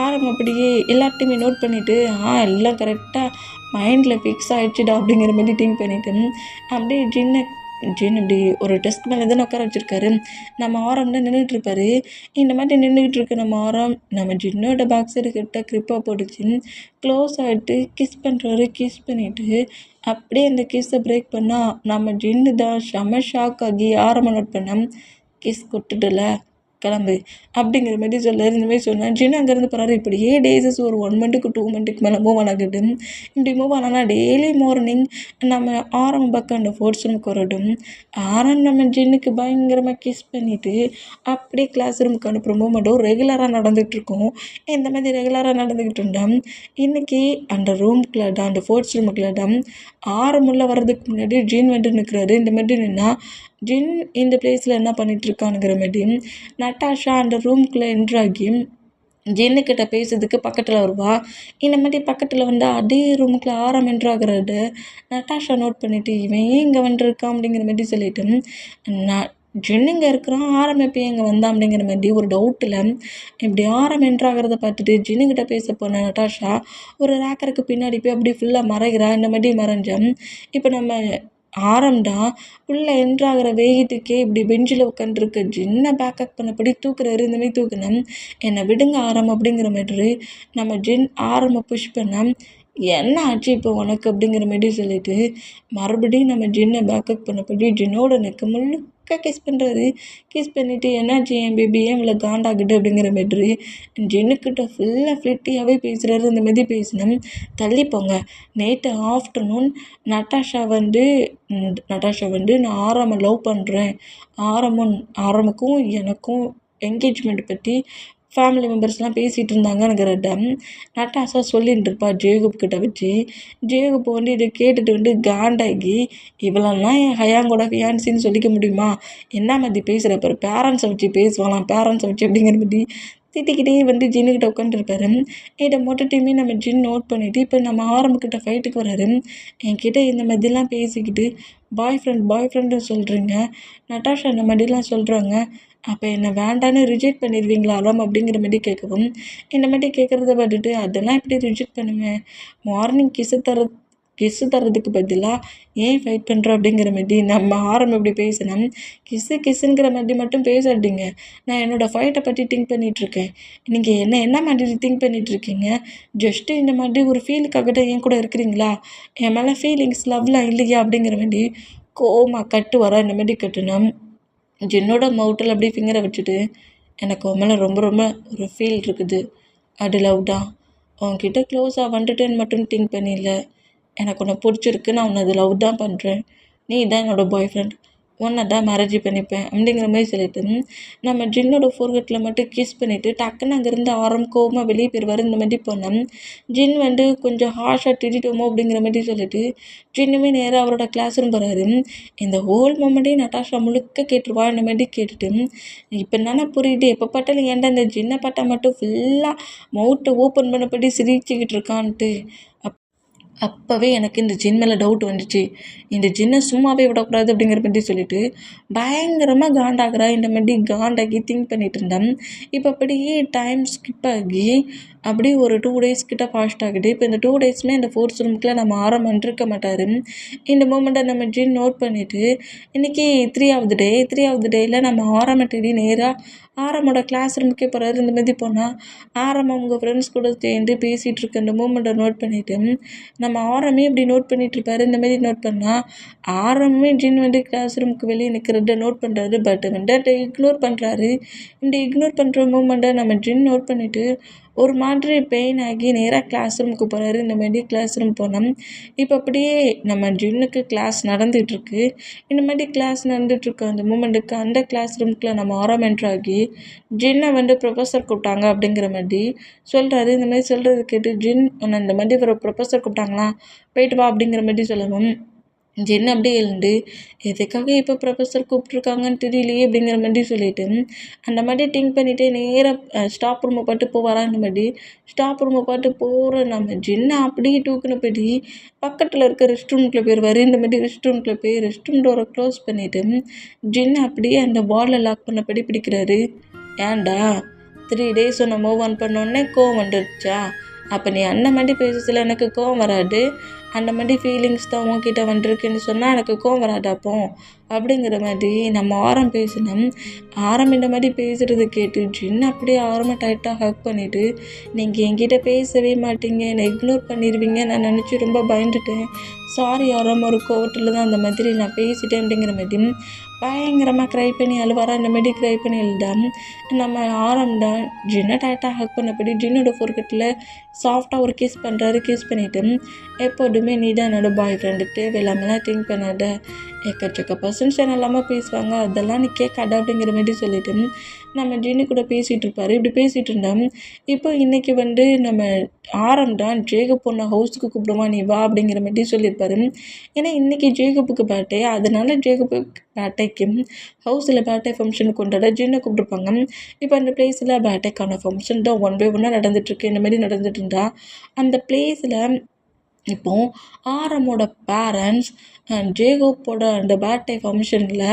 ஆரம்பம் அப்படியே எல்லாத்தையுமே நோட் பண்ணிவிட்டு எல்லாம் கரெக்டாக மைண்டில் ஃபிக்ஸ் ஆகிடுச்சுடா அப்படிங்கிற மாதிரி திங்க் பண்ணிவிட்டு அப்படியே ஜின் இப்படி ஒரு டெஸ்க் மேலே தானே உட்கார வச்சுருக்காரு. நம்ம ஆரம் தான் நின்றுட்டுருப்பாரு. இந்த மாதிரி நின்றுக்கிட்டு இருக்க நம்ம ஆரம் நம்ம ஜின்னோட பேக் சைடு கிட்ட க்ரிப்பாக போட்டுச்சு க்ளோஸ் ஆகிட்டு கிஸ் பண்ணுறாரு. கிஸ் பண்ணிவிட்டு அப்படியே அந்த கிஸ்ஸை பிரேக் பண்ணால் நம்ம ஜின்னு தான் செம ஷாக் ஆகி ஆரம்ப நோட் பண்ண கிஸ் கொடுத்துட்டுல கிளம்பு அப்படிங்கிற மாதிரி சொல்லார். இந்த மாதிரி சொன்னேன். ஜின்னு அங்கேருந்து போகிறாரு. இப்படியே டேஸஸ் ஒரு 1 மந்த்துக்கு 2 மந்த்துக்கு மேலே மூவ் ஆனாகிட்டு இப்படி மூவ் ஆனால் டெய்லி மார்னிங் நம்ம ஆரம் பக்கம் அந்த ஃபோர்த்ஸ் ரூமுக்கு வரட்டும். ஆரம் நம்ம ஜின்னுக்கு பயங்கரமாக கிஸ் பண்ணிவிட்டு அப்படியே கிளாஸ் ரூமுக்கு அனுப்புகிற மூமெண்ட்டும் ரெகுலராக நடந்துகிட்ருக்கோம். இந்த மாதிரி ரெகுலராக நடந்துக்கிட்டு இருந்தோம். இன்றைக்கி அந்த ரூமுக்குள்ள தான் அந்த ஃபோர்த்ஸ் ரூமுக்குள்ள தான் ஆரம் உள்ள வர்றதுக்கு முன்னாடி ஜின் வந்து நிற்கிறாரு. இந்த மாதிரி நின்னா ஜின் இந்த பிளேஸில் என்ன பண்ணிகிட்ருக்கானுங்கிற மாதிரி நட்டாஷா அந்த ரூம்குள்ளே என்ட்ராகி ஜின்னுக்கிட்ட பேசுறதுக்கு பக்கத்தில் வருவா. இந்த மாதிரி பக்கத்தில் வந்து அதே ரூமுக்குள்ளே ஆரம் என்ட்ராகிறது நட்டாஷா நோட் பண்ணிவிட்டு இவன் ஏன் இங்கே வந்துருக்கான் அப்படிங்கிற மாதிரி சொல்லிட்டு நான் ஜின் இங்கே இருக்கிறான், ஆரம் எப்போ இங்கே வந்தான் அப்படிங்கிற மாதிரி ஒரு டவுட்டில் இப்படி ஆரம் என்ட்ராகிறத பார்த்துட்டு ஜின்னுக்கிட்ட பேச போன நட்டாஷா ஒரு ரேக்கருக்கு பின்னாடி போய் அப்படி ஃபுல்லாக மறைகிறா. இந்த மாதிரி மறைஞ்சேன். இப்போ நம்ம ஆரம்டா உள்ளே என்ட்ராகிற வேகத்துக்கே இப்படி பெஞ்சில் உட்காந்துருக்க ஜின்னை பேக்கப் பண்ணபடி தூக்குறாரு. இந்தமாதிரி தூக்குனேன். என்னை விடுங்க ஆரம் அப்படிங்கிற மாதிரி நம்ம ஜின் ஆரம்பை புஷ் பண்ண என்ன ஆச்சு இப்போ உனக்கு அப்படிங்கிற மாதிரி சொல்லிட்டு மறுபடியும் நம்ம ஜின்னை பேக்கப் பண்ணபடி ஜின்னோட நெக்கு முழுக்க கிஸ் பண்ணுறாரு. கிஸ் பண்ணிவிட்டு என்னாச்சு என் பேபி ஏன் இவ்வளோ காண்டாகுது அப்படிங்கிற மாதிரி ஜின்னுக்கிட்ட ஃபுல்லாக ஃப்ளிட்டியாகவே பேசுகிறாரு. இந்த மாதிரி பேசினேன். தள்ளிப்போங்க. நேற்று ஆஃப்டர்நூன் நட்டாஷா வந்து நான் ஆரம்பை லவ் பண்ணுறேன், ஆரம்புக்கும் எனக்கும் என்கேஜ்மெண்ட் பற்றி ஃபேமிலி மெம்பர்ஸ்லாம் பேசிகிட்டு இருந்தாங்கங்கிறத நட்டாஷா சொல்லிட்டு இருப்பா ஜேகப் கிட்ட வச்சு. ஜேகப் வந்து இதை கேட்டுட்டு வந்து காண்டாகி இவளெல்லாம் என் ஹயாங்கோட ஃபியான்சின்னு சொல்லிக்க முடியுமா, என்ன மாதிரி பேசுகிறப்ப பேரண்ட்ஸை வச்சு பேசுவாங்களாம், பேரண்ட்ஸை வச்சு அப்படிங்கிற மாதிரி திட்டிக்கிட்டே வந்து ஜின்னுக்கிட்ட உட்காந்துருப்பாரு. இதை மொத்தத்தையுமே நம்ம ஜின் நோட் பண்ணிவிட்டு இப்போ நம்ம ஆரம்பக்கிட்ட ஃபைட்டுக்கு வராரு. என்கிட்ட இந்த மாதிரிலாம் பேசிக்கிட்டு பாய் ஃப்ரெண்டுன்னு சொல்கிறீங்க, நட்டாஷா இந்த மாதிரிலாம் சொல்கிறாங்க, அப்போ என்ன வேண்டான்னு ரிஜெக்ட் பண்ணிடுவீங்களாலாம் அப்படிங்கிற மாதிரி கேட்கவும், இந்த மாதிரி கேட்குறத பார்த்துட்டு அதெல்லாம் எப்படி ரிஜெக்ட் பண்ணுவேன், மார்னிங் கிஸ்ஸு தர்றதுக்கு பதிலாக ஏன் ஃபைட் பண்ணுற அப்படிங்கிற மாதிரி நம்ம ஆரம்பம் இப்படி பேசினேன். கிஸ்ஸுங்கிற மாதிரி மட்டும் பேசாதீங்க, நான் என்னோடய ஃபைட்டை பற்றி திங்க் பண்ணிகிட்ருக்கேன். நீங்கள் என்ன மாதிரி திங்க் பண்ணிகிட்ருக்கீங்க? ஜஸ்ட்டு இந்த மாதிரி ஒரு ஃபீலுக்காக தான் என் கூட இருக்கிறீங்களா? என் மேலே ஃபீலிங்ஸ் லவ்லாம் இல்லையா அப்படிங்கிற மாதிரி கோமா கட்டு வர இந்த மாதிரி கட்டுனா ஜின்னோட மவுட்டில் அப்படியே ஃபிங்கரை வச்சுட்டு, எனக்கு உன் மேலே ரொம்ப ரொம்ப ஒரு ஃபீல் இருக்குது, அது லவ் தான். உன்கிட்ட க்ளோஸாக வந்துட்டேன்னு மட்டும் திங்க் பண்ணிடல, எனக்கு உன்னை பிடிச்சிருக்கு, நான் உன்னை அது லவ் தான் பண்ணுறேன், நீ தான் என்னோடய பாய் ஃப்ரெண்ட், உன்னை தான் மேரேஜ் பண்ணிப்பேன் அப்படிங்கிற மாதிரி சொல்லிட்டு நம்ம ஜின்னோட ஃபோர்கட்டில் மட்டும் கிஸ் பண்ணிவிட்டு டக்குன்னு அங்கேருந்து கோவமாக வெளியே போயிடுவார். இந்த மாதிரி போனோம். ஜின் கொஞ்சம் ஹார்ஷாக திட்டோமோ அப்படிங்கிற மாதிரி சொல்லிட்டு ஜின்னுமே நேராக அவரோட கிளாஸ் ரூம் போகிறாரு. இந்த ஹோல் மூமெண்ட்டே நட்டாஷா முழுக்க கேட்டுருவா. இந்த மாதிரி கேட்டுட்டு இப்போ என்னன்னா புரியுது, எப்போ பார்த்தாலும் ஏன்டா இந்த ஜின்னை பார்த்தா மட்டும் ஃபுல்லாக மவுட்டை ஓப்பன் பண்ணப்படி சிரிச்சுக்கிட்டு இருக்கான்ட்டு. அப்போவே எனக்கு இந்த ஜின் மேலே டவுட் வந்துச்சு. இந்த ஜின்னை சும்மாவே விடக்கூடாது அப்படிங்கிற மாதிரி சொல்லிட்டு பயங்கரமாக காண்டாகிறா. இந்த மாதிரி காண்டாகி திங்க் பண்ணிகிட்டு இருந்தேன். இப்போ அப்படியே டைம் ஸ்கிப் ஆகி அப்படியே ஒரு 2 days கிட்ட ஃபாஸ்ட் ஆகிட்டு, இப்போ இந்த 2 daysமே இந்த ஃபோர்ஸ் ரூமுக்குலாம் நம்ம ஆரம்பிக்க மாட்டார். இந்த மூமெண்ட்டை நம்ம ஜின் நோட் பண்ணிவிட்டு இன்றைக்கி 3வது டேயில் நம்ம தேடி நேராக ஆரமோட கிளாஸ் ரூமுக்கே போகிறாரு. இந்த மாதிரி போனால் ஆரம் அவங்க ஃப்ரெண்ட்ஸ் கூட சேர்ந்து பேசிகிட்டு இருக்க இந்த மூமெண்ட்டை நோட் பண்ணிவிட்டு நம்ம ஆரமே இப்படி நோட் பண்ணிகிட்ருப்பாரு. இந்த மாதிரி நோட் பண்ணால் ஆரமே ஜின் கிளாஸ் ரூமுக்கு வெளியே நிற்கிறத நோட் பண்ணுறாரு. பட் அதை இக்னோர் பண்ணுறாரு. இந்த இக்னோர் பண்ணுற மூமெண்ட்டை நம்ம ஜின் நோட் பண்ணிவிட்டு ஒரு மாதிரி பெயின் ஆகி நேராக கிளாஸ் ரூமுக்கு போகிறாரு. இந்த மாதிரி கிளாஸ் ரூம் போனோம். இப்போ அப்படியே நம்ம ஜின்னுக்கு கிளாஸ் நடந்துகிட்ருக்கு. இந்த மாதிரி கிளாஸ் நடந்துகிட்ருக்க அந்த மூமெண்ட்டுக்கு அந்த கிளாஸ் ரூமுக்குள்ள நம்ம ஆரமெண்ட்ராகி ஜின்னை ப்ரொஃபஸர் கூப்பிட்டாங்க அப்படிங்கிற மாதிரி சொல்கிறாரு. இந்த மாதிரி சொல்கிறது கேட்டு ஜின் உன்னை இந்த மாதிரி ஒரு ப்ரொஃபஸர் கூப்பிட்டாங்களா, போயிட்டு வா அப்படிங்கிற மாதிரி சொல்லவும் ஜின் அப்படியே எழுந்து எதுக்காக இப்போ ப்ரொஃபஸர் கூப்பிட்ருக்காங்கன்னு தெரியலையே அப்படிங்கிற மாதிரி சொல்லிவிட்டு அந்த மாதிரி திங்க் பண்ணிவிட்டு நேராக ஸ்டாப் ரூமை பாட்டு போவாரா. இந்த மாதிரி ஸ்டாப் ரூமை பாட்டு போகிற நம்ம ஜின்னை அப்படியே தூக்குனபடி பக்கத்தில் இருக்க ரெஸ்ட் ரூமுக்குள்ளே போயிடுவார். இந்த மாதிரி ரெஸ்ட் ரூமுக்குள்ளே போய் ரெஸ்ட் ரூம் டோரை க்ளோஸ் பண்ணிவிட்டு ஜின்னை அப்படியே அந்த வாலில் லாக் பண்ணபடி பிடிக்கிறாரு. ஏன்டா 3 days ஒன்று மூவ் ஆன் பண்ணோடனே கோவம் வந்துடுச்சா? அப்போ நீ அந்த மாதிரி பேசுறதுல எனக்கு கோவம் வராது, அந்த மாதிரி ஃபீலிங்ஸ் தான் உன்கிட்ட வந்துருக்குன்னு சொன்னால் எனக்கு கோவம் வராதாப்போ அப்படிங்கிற மாதிரி நம்ம பேசினோம். இந்த மாதிரி பேசுகிறது கேட்டு ஜின் அப்படியே டைட்டாக ஹக் பண்ணிவிட்டு நீங்கள் என்கிட்ட பேசவே மாட்டீங்க, என்னை இக்னோர் பண்ணிடுவீங்க, நான் நினச்சி ரொம்ப பயந்துட்டேன், சாரி ஒரு கோவத்தில் தான் அந்த மாதிரி நான் பேசிட்டேன் அப்படிங்கிற மாதிரி பயங்கரமாக க்ரை பண்ணி அழுவாரா. இந்த மாதிரி க்ரை பண்ணி எழுதாம் நம்ம தான் ஜின்னை டைட்டாக ஹக் பண்ணபடி ஜின்னோட ஃபோர்கட்டில் சாஃப்டாக ஒரு கிஸ் பண்ணுறாரு. கிஸ் பண்ணிவிட்டு எப்போதுமே நீ தான் என்னோட பாய் ஃப்ரெண்டு, தேவையில்லாமலாம் திங்க் பண்ணாத, எக்கச்சக்க பர்சன்ஸ் இல்லாமல் பேசுவாங்க, அதெல்லாம் நீ கேட்காத அப்படிங்கிற மாதிரி சொல்லிவிட்டு நம்ம ஜின்னு கூட பேசிகிட்டு இருப்பார். இப்படி பேசிகிட்டு இருந்தோம். இப்போ இன்றைக்கி நம்ம தான் ஜேகப் பொண்ணை ஹவுஸுக்கு கூப்பிடுவான், நீ வா அப்படிங்கிற மாதிரி சொல்லியிருப்பாரு. ஏன்னா இன்றைக்கி ஜேகப்புக்கு பர்த்டே, அதனால ஜேகப்பு பர்த்டேக்கு ஹவுஸில் பர்த்டே ஃபங்க்ஷன் கொண்டாட ஜின்னை கூப்பிட்ருப்பாங்க. இப்போ அந்த பிளேஸில் பர்த்டேக்கான ஃபங்க்ஷன் தான் 1 by 1 நடந்துகிட்ருக்கு. இந்த மாதிரி நடந்துகிட்டு இருந்தால் அந்த பிளேஸில் இப்போது ஆரமோட பேரண்ட்ஸ் ஜேகோப்போட அந்த பர்த்டே ஃபங்க்ஷனில்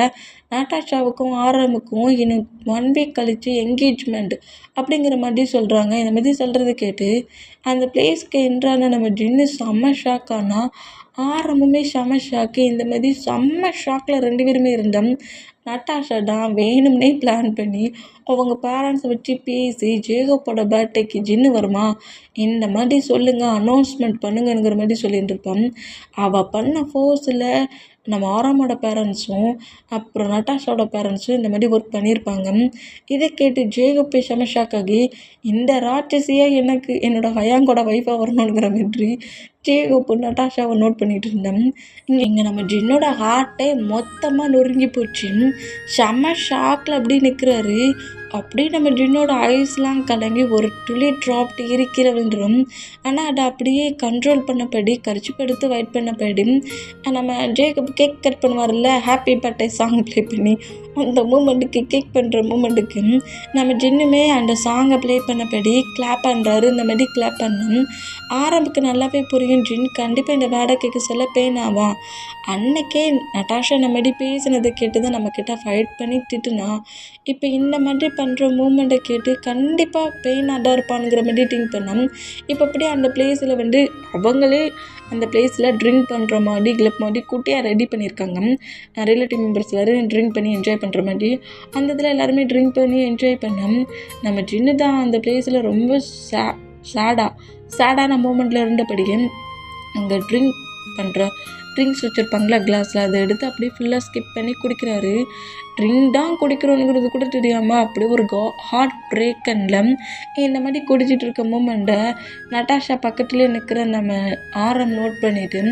நட்டாஷாவுக்கும் ஆரமுக்கும் இன்னும் 1 week கழித்து என்கேஜ்மெண்ட் அப்படிங்கிற மாதிரி சொல்கிறாங்க. இந்த மாதிரி சொல்கிறது கேட்டு அந்த பிளேஸ்க்கு என்றான நம்ம ஜின்னு செம்ம ஷாக். ஆனால் ஆரம்பமே செம்ம ஷாக்கு. இந்த மாதிரி செம்ம ஷாக்கில் 2 பேருமே இருந்தோம். நட்டாஷா தான் வேணும்னே பிளான் பண்ணி அவங்க பேரண்ட்ஸை வச்சு பேசி ஜேகப்போட பர்த்டேக்கு ஜின்னு வருமா இந்த மாதிரி சொல்லுங்கள், அனௌன்ஸ்மெண்ட் பண்ணுங்கிற மாதிரி சொல்லிட்டு இருப்பான். அவள் பண்ண ஃபோர்ஸில் நம்ம ஆராமோட பேரண்ட்ஸும் அப்புறம் நட்டாஷாவோட பேரண்ட்ஸும் இந்த மாதிரி ஒர்க் பண்ணியிருப்பாங்க. இதை கேட்டு ஜேகப்பே செம ஷாக் ஆகி இந்த ராட்சசியாக எனக்கு என்னோடய ஹயாங்கோட ஒய்ஃபாக வரணுங்கிற மாதிரி ஜேகப்பு நட்டாஷாவை நோட் பண்ணிகிட்டு இருந்தேன். இங்கே நம்ம ஜின்னோட ஹார்ட்டே மொத்தமாக நொறுங்கி போச்சு. செம ஷாக்கில் அப்படி நிற்கிறாரு. அப்படியே நம்ம ஜின்னோட ஐஸ்லாம் கலங்கி ஒரு துளி ட்ராப்ட் இருக்கிற விழுந்துடும். ஆனால் அதை அப்படியே கண்ட்ரோல் பண்ணப்படி கரிச்சிப்படுத்து வெயிட் பண்ணப்படி நம்ம ஜேகப் கேக் கட் பண்ணுவார்ல, ஹாப்பி பர்த்டே சாங் ப்ளே பண்ணி அந்த மூமெண்ட்டுக்கு கேக் பண்ணுற மூமெண்ட்டுக்கு நம்ம ஜின்னுமே அந்த சாங்கை ப்ளே பண்ணபடி கிளாப் பண்ணுறாரு. இந்த மாதிரி கிளாப் பண்ணோம். ஆரம்புக்கு நல்லாவே புரியும் ஜின் கண்டிப்பாக இந்த வேடை கேட்க சொல்ல பெயின் ஆவான். அன்னைக்கே நட்டாஷா இந்த மாதிரி பேசினதை கேட்டு தான் நம்மக்கிட்ட ஃபைட் பண்ணி திட்டுனா இப்போ இந்த மாதிரி பண்ணுற மூமெண்ட்டை கேட்டு கண்டிப்பாக பெயினாக தான் இருப்பானுங்கிற மாதிரி திங்க் பண்ணோம். இப்போ அப்படியே அந்த பிளேஸில் அவங்களே அந்த பிளேஸில் ட்ரிங்க் பண்ணுற மாதிரி கிளப் மாதிரி குட்டியாக ரெடி பண்ணியிருக்காங்க. ரிலேட்டிவ் மெம்பர்ஸ் எல்லோரும் ட்ரிங்க் பண்ணி என்ஜாய் பண்ணுற மாதிரி அந்த இதில் எல்லாருமே ட்ரிங்க் பண்ணி என்ஜாய் பண்ணோம். நம்ம ஜின்னு தான் அந்த பிளேஸில் ரொம்ப சேடான மூமெண்ட்டில் இருந்தபடியே அங்கே ட்ரிங்க்ஸ் வச்சுருப்பாங்களா கிளாஸில், அதை எடுத்து அப்படியே ஃபுல்லாக ஸ்கிப் பண்ணி குடிக்கிறாரு. ட்ரிங்க் தான் குடிக்கிறோங்கிறது கூட தெரியாமல் அப்படியே ஒரு ஹார்ட் பிரேக்கனில் இந்த மாதிரி குடிச்சிட்டு இருக்க மூமெண்ட்டை நட்டாஷா பக்கத்துலேயே நிற்கிற நம்ம ஆரம் நோட் பண்ணிவிட்டு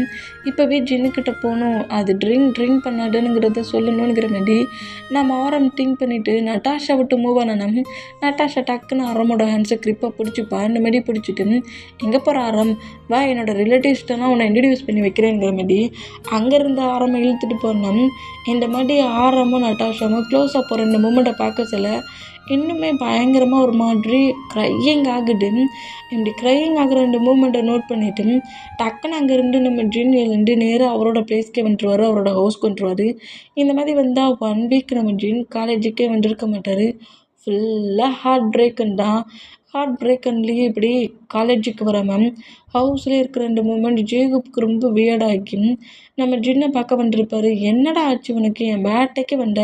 இப்போவே ஜின்னுக்கிட்ட போகணும், அது ட்ரிங்க் பண்ணாதுங்கிறத சொல்லணுங்கிற மாதிரி நம்ம ஆரம் திங்க் பண்ணிவிட்டு நட்டாஷா விட்டு மூவ் ஆனோம். நட்டாஷா டக்குன்னு ஆரமோட ஹேண்ட்ஸை கிரிப்பாக பிடிச்சிப்பா. இந்த மாதிரி பிடிச்சிட்டு எங்கே போகிற ஆரம், வா என்னோடய ரிலேட்டிவ்ஸ்ட்டெல்லாம் உன்னை இன்ட்ரடியூஸ் பண்ணி வைக்கிறேங்கிற மாதிரி அங்கேருந்து ஆரம்பம் இழுத்துட்டு போனோம். இந்த மாதிரி ஆரமும் நட்டாஷாவும் க்ளோஸாக போகிற இந்த மூமெண்ட்டை பார்க்க சொல்ல இன்னுமே பயங்கரமாக ஒரு மாதிரி க்ரையிங் ஆகுது. இப்படி க்ரையிங் ஆகிற இந்த மூமெண்ட்டை நோட் பண்ணிவிட்டு டக்குன்னு அங்கேருந்து நம்ம ஜின் எழுந்து நேராக அவரோட பிளேஸ்க்கே வந்துருவார், அவரோட ஹவுஸ்க்கு வந்துருவார். இந்த மாதிரி வந்தால் 1 வீக் நம்ம ஜின் காலேஜுக்கே வந்திருக்க மாட்டார். ஃபுல்லாக ஹார்ட் பிரேக்கன்லேயே இப்படி காலேஜுக்கு வராமல் ஹவுஸ்லேயே இருக்கிற இந்த மூமெண்ட் ஜேகப்புக்கு ரொம்ப வியர்டாகி நம்ம ஜின்னை பார்க்க வந்திருப்பார். என்னடா ஆச்சு உனக்கு, என் பேட்டைக்கு வந்த,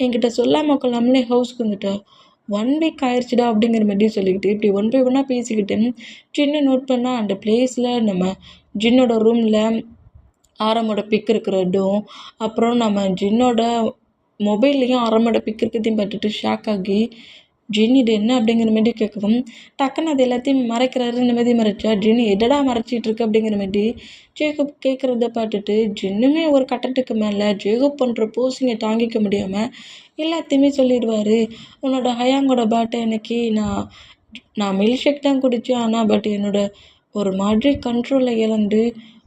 என்கிட்ட சொல்லாமல் கொள்ளாமலே ஹவுஸ்க்கு வந்துட்டா, 1 வீக் ஆயிடுச்சுடா அப்படிங்கிற மாதிரி சொல்லிக்கிட்டு இப்படி 1 by 1 பேசிக்கிட்டு ஜின்னை நோட் பண்ணால் அந்த பிளேஸில் நம்ம ஜின்னோட ரூமில் ஆரமோட பிக் இருக்கிற இடம், அப்புறம் நம்ம ஜின்னோட மொபைல்லையும் ஆரமோட பிக் இருக்கிறதையும் பார்த்துட்டு ஷாக் ஆகி ஜின் இது என்ன அப்படிங்கிற மாதிரி கேட்கவும் டக்குன்னு அது எல்லாத்தையும் மறைக்கிறாரு. இந்த மாதிரி மறைச்சா ஜின் எதடா மறைச்சிட்டு இருக்கு அப்படிங்கிற மாதிரி ஜேகப் கேட்குறத பார்த்துட்டு ஜின்னுமே ஒரு கட்டத்துக்கு மேலே ஜேகப் பண்ணுற போஸிங்கை தாங்கிக்க முடியாமல் எல்லாத்தையுமே சொல்லிடுவார். உன்னோட ஹயாங்கோட பேட்டை அன்னைக்கு நான் மில்க் ஷேக் தான் குடித்தேன், ஆனால் பட் என்னோட ஒரு மாதிரி கண்ட்ரோலை இழந்து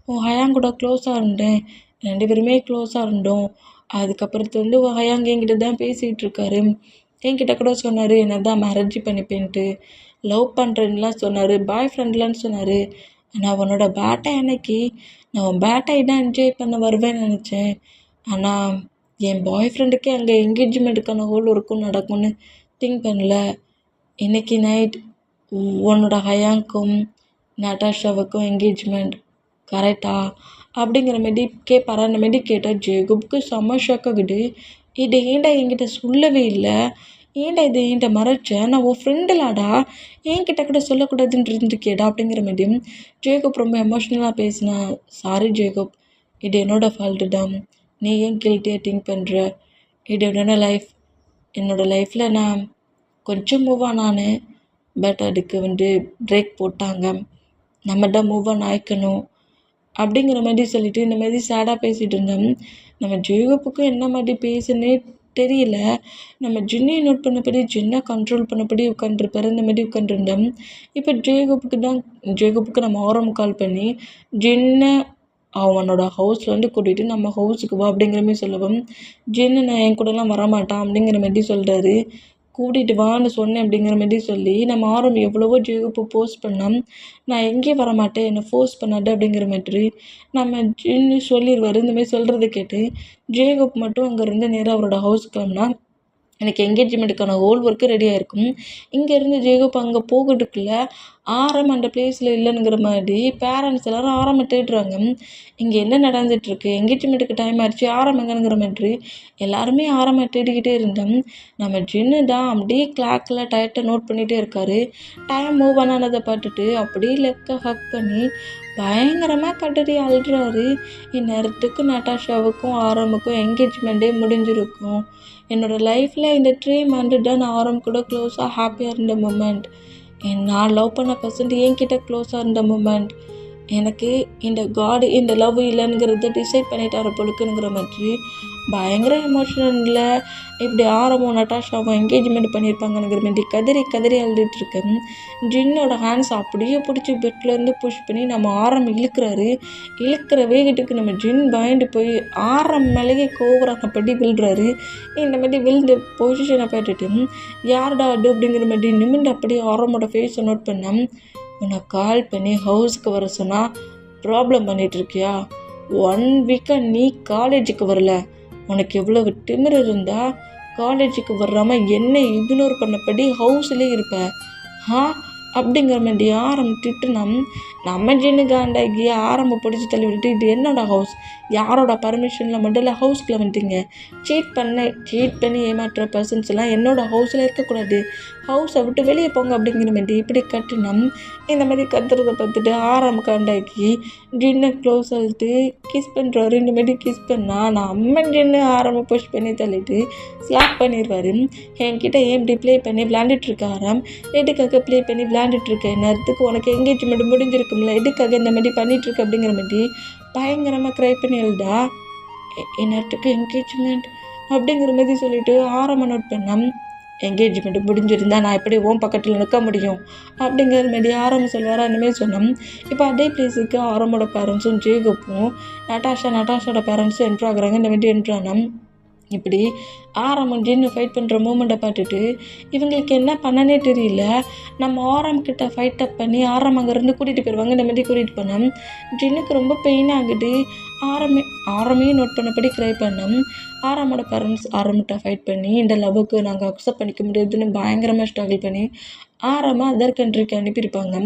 உன் ஹயாங்கூட க்ளோஸாக இருந்தேன், 2 பேருமே க்ளோஸாக இருந்தோம். அதுக்கப்புறத்து உன் ஹயாங்க என்கிட்ட தான் பேசிகிட்டு இருக்காரு, என்கிட்ட கூட சொன்னார் என்னை தான் மேரேஜ் பண்ணிப்பேன்ட்டு, லவ் பண்ணுறேன்னுலாம் சொன்னார், பாய் ஃப்ரெண்ட்லான்னு சொன்னார். ஆனால் உன்னோட பேட்டை அன்னைக்கு நான் உன் பேட்டை தான் என்ஜாய் பண்ண வருவேன்னு நினச்சேன். ஆனால் என் பாய் ஃப்ரெண்டுக்கே அங்கே என்கேஜ்மெண்ட்டுக்கான ஹோல் ஒர்க்கும் நடக்கும்னு திங்க் பண்ணல. இன்றைக்கி நைட் உன்னோட ஹயாங்க்கும் நட்டாஷாவுக்கும் என்கேஜ்மெண்ட் கரெக்டா அப்படிங்கிற மாரி கேட்பாரா. அந்த மாரி கேட்டால் ஜேகப்புக்கு செம்ம ஷாக் ஆகுது. இதை ஏன்டா என்கிட்ட சொல்லவே இல்லை, ஏன்டா இதை என்கிட்ட மறைச்சேன், நான் உன் ஃப்ரெண்டுலாடா, என்கிட்ட கூட சொல்லக்கூடாதுன்னு இருந்துக்கேடா அப்படிங்கிற மாதிரியும் ஜேகப் ரொம்ப எமோஷ்னலாக பேசினா. சாரி ஜேகப், இது என்னோடய ஃபால்ட்டு தான், நீ ஏன் கில்ட்டியாக திங்க் பண்ணுற, இது என்னோடய லைஃப்பில் நான் கொஞ்சம் மூவ் ஆனானு, பட் அதுக்கு பிரேக் போட்டாங்க, நம்ம தான் மூவ் ஆன் ஆயிக்கணும் அப்படிங்கிற மாதிரி சொல்லிவிட்டு இந்த மாதிரி சேடாக பேசிகிட்டு இருந்தோம். நம்ம ஜேகப்புக்கும் என்ன மாதிரி பேசுனே தெரியல. நம்ம ஜின்னையை நோட் பண்ணபடி ஜின்னை கண்ட்ரோல் பண்ணபடி உட்காந்துருப்பாரு. இந்த மாதிரி உட்காந்துருந்தோம். இப்போ ஜேகப்புக்கு நம்ம ஆரம் கால் பண்ணி ஜின்னை அவனோட ஹவுஸ்லேருந்து கூட்டிகிட்டு நம்ம ஹவுஸுக்கு வா அப்படிங்கிற மாதிரி சொல்லவும் ஜின்னு நான் என் கூடலாம் வரமாட்டான் அப்படிங்கிற மாதிரி சொல்கிறாரு. கூட்டிகிட்டு வான்னு சொன்னேன் அப்படிங்கிற மாதிரி சொல்லி நம்ம ஆரம் எவ்வளவோ ஜேகப்பை போஸ்ட் பண்ணோம், நான் எங்கேயும் வரமாட்டேன், என்னை ஃபோர்ஸ் பண்ணாது அப்படிங்கிற மாதிரி நம்ம ஜின்னு சொல்லிடுவார். இந்த மாதிரி சொல்கிறத கேட்டு ஜேகப் மட்டும் அங்கேருந்து நேராக அவரோட ஹவுஸ் கிளம்புனா எனக்கு என்கேஜ்மெண்ட்டுக்கான ஹோல் ஒர்க்கு ரெடியாக இருக்கும். இங்கேருந்து ஜேகப் அங்கே போகிறதுக்குள்ள ஆரம் அந்த பிளேஸில் இல்லைங்கிற மாதிரி பேரண்ட்ஸ் எல்லோரும் ஆரம்ப தேடுறாங்க. இங்கே என்ன நடந்துகிட்ருக்கு, என்கேஜ்மெண்ட்டுக்கு டைம் ஆயிடுச்சு, ஆரம் எங்கேங்கிற மாதிரி எல்லாருமே ஆரம்ப தேடிக்கிட்டே இருந்தோம். நம்ம ஜின்னு தான் அப்படியே கிளாக்கில் டயத்தை நோட் பண்ணிகிட்டே இருக்கார். டைம் மூவ் ஆனதை பார்த்துட்டு அப்படியே லெக்கை ஹக் பண்ணி பயங்கரமாக கதறி அழுறாரு. இந்நேரத்துக்கு நட்டாஷாவுக்கும் ஆரமுக்கும் என்கேஜ்மெண்ட்டே முடிஞ்சிருக்கும். என்னோடய லைஃப்பில் இந்த 3 மந்த்து தான் நான் ஆரம் கூட க்ளோஸாக ஹாப்பியாக இருந்த மூமெண்ட், நான் லவ் பண்ண பர்சன்ட் என்கிட்ட க்ளோஸாக இருந்த மூமெண்ட், எனக்கு இந்த காடு இந்த லவ் இல்லைங்கிறத டிசைட் பண்ணிட்டாரு பொழுக்குங்கிற மாதிரி பயங்கர எமோஷனில் இப்படி ஆரம்பம் நட்டாஷாவும் என்கேஜ்மெண்ட் பண்ணியிருப்பாங்கங்கிற மாதிரி கதறி அழுதுட்டுருக்கேன். ஜின்னோட ஹேண்ட்ஸ் அப்படியே பிடிச்சி பெட்லேருந்து புஷ் பண்ணி நம்ம இழுக்கிற வேகத்துக்கு நம்ம ஜின் பயந்து போய் ஆரம் மேலேயே கோவரானப்படி விழுறாரு. இந்த மாதிரி விழுந்த பொசிஷனை பார்த்துட்டு யார்டா அது அப்படிங்கிற மாதிரி நிமிந்து அப்படியே ஆரமோட ஃபேஸை நோட் பண்ணேன். உன்னை கால் பண்ணி ஹவுஸுக்கு வர சொன்னால் ப்ராப்ளம் பண்ணிகிட்ருக்கியா, 1 வீக்காக நீ காலேஜுக்கு வரல, உனக்கு எவ்வளவு திமிரு இருந்தால் காலேஜுக்கு வராமல் என்னை இக்னோர் பண்ணபடி ஹவுஸ்லேயே இருப்பேன் அப்படிங்கிற மாதிரி ஆரம்பிச்சுட்டு நம்ம ஜின்னு காண்டாகி ஆரம்பம் பிடிச்சி தள்ளி விட்டுட்டு இது என்னோட ஹவுஸ், யாரோட பர்மிஷனில் மட்டும் இல்லை ஹவுஸ்க்குள்ளே வந்துட்டீங்க, சீட் பண்ணி ஏமாற்றுற பர்சன்ஸ் எல்லாம் என்னோட ஹவுஸில் இருக்கக்கூடாது, ஹவுஸை விட்டு வெளியே போங்க அப்படிங்கிற மாதிரி இப்படி கட்டுனா இந்த மாதிரி கத்துறதை பார்த்துட்டு காண்டாகி ஜின்னை க்ளோஸ் ஆகிட்டு கிஸ் பண்ணுறாரு. இந்த மாதிரி கிஸ் பண்ணால் நம்ம ஜின்னு ஆரம்பம் புஷ் பண்ணி தள்ளிட்டு ஸ்லாப் பண்ணிடுவார். என்கிட்ட ஏன் இப்படி ப்ளே பண்ணி விளையாண்டுட்ருக்காராம், எதுக்காக ப்ளே பண்ணி விளையாண்டுட்ருக்கேன், நேரத்துக்கு உனக்கு எங்கேஜ்மெண்ட் முடிஞ்சிருக்கும்ல, எதுக்காக இந்த மாதிரி பண்ணிகிட்ருக்கு அப்படிங்கிற மாதிரி பயங்கரமாக க்ரை பண்ணி எழுதா. நேரத்துக்கு என்கேஜ்மெண்ட் அப்படிங்கிற மாதிரி சொல்லிவிட்டு ஆரம்பம் நோட் பண்ணால் என்கேஜ்மெண்ட் முடிஞ்சிருந்தா நான் எப்படி ஓம் பக்கத்தில் நிற்க முடியும் அப்படிங்கிற மாதிரி ஆரம்பம் சொல்வாரா இந்தமாரி சொன்னோம். இப்போ அதே பிளேஸுக்கு ஆரம்போட பேரண்ட்ஸும் ஜேகப்பும் நட்டாஷோட பேரண்ட்ஸும் என்ட்ரு ஆகுறாங்க. இந்த மாதிரி என்ட்ரானா இப்படி ஆரம் ஜின்னு ஃபைட் பண்ணுற மூமெண்ட்டை பார்த்துட்டு இவங்களுக்கு என்ன பண்ணனே தெரியல. நம்ம ஆரம்கிட்ட ஃபைட் அப் பண்ணி அங்கேருந்து கூட்டிகிட்டு போயிடுவாங்க. இந்த மாதிரி கூட்டிகிட்டு போனோம். ஜின்னுக்கு ரொம்ப பெயின் ஆகுது. ஆரமையும் நோட் பண்ணபடி க்ரை பண்ணோம். ஆரமோட பேரண்ட்ஸ் ஆரம்பிட்ட ஃபைட் பண்ணி இந்த லவ்வுக்கு நாங்கள் அக்செப்ட் பண்ணிக்க முடியாதுன்னு பயங்கரமாக ஸ்ட்ரகிள் பண்ணி ஆரமாக அதர் கண்ட்ரிக்கு அனுப்பியிருப்பாங்க.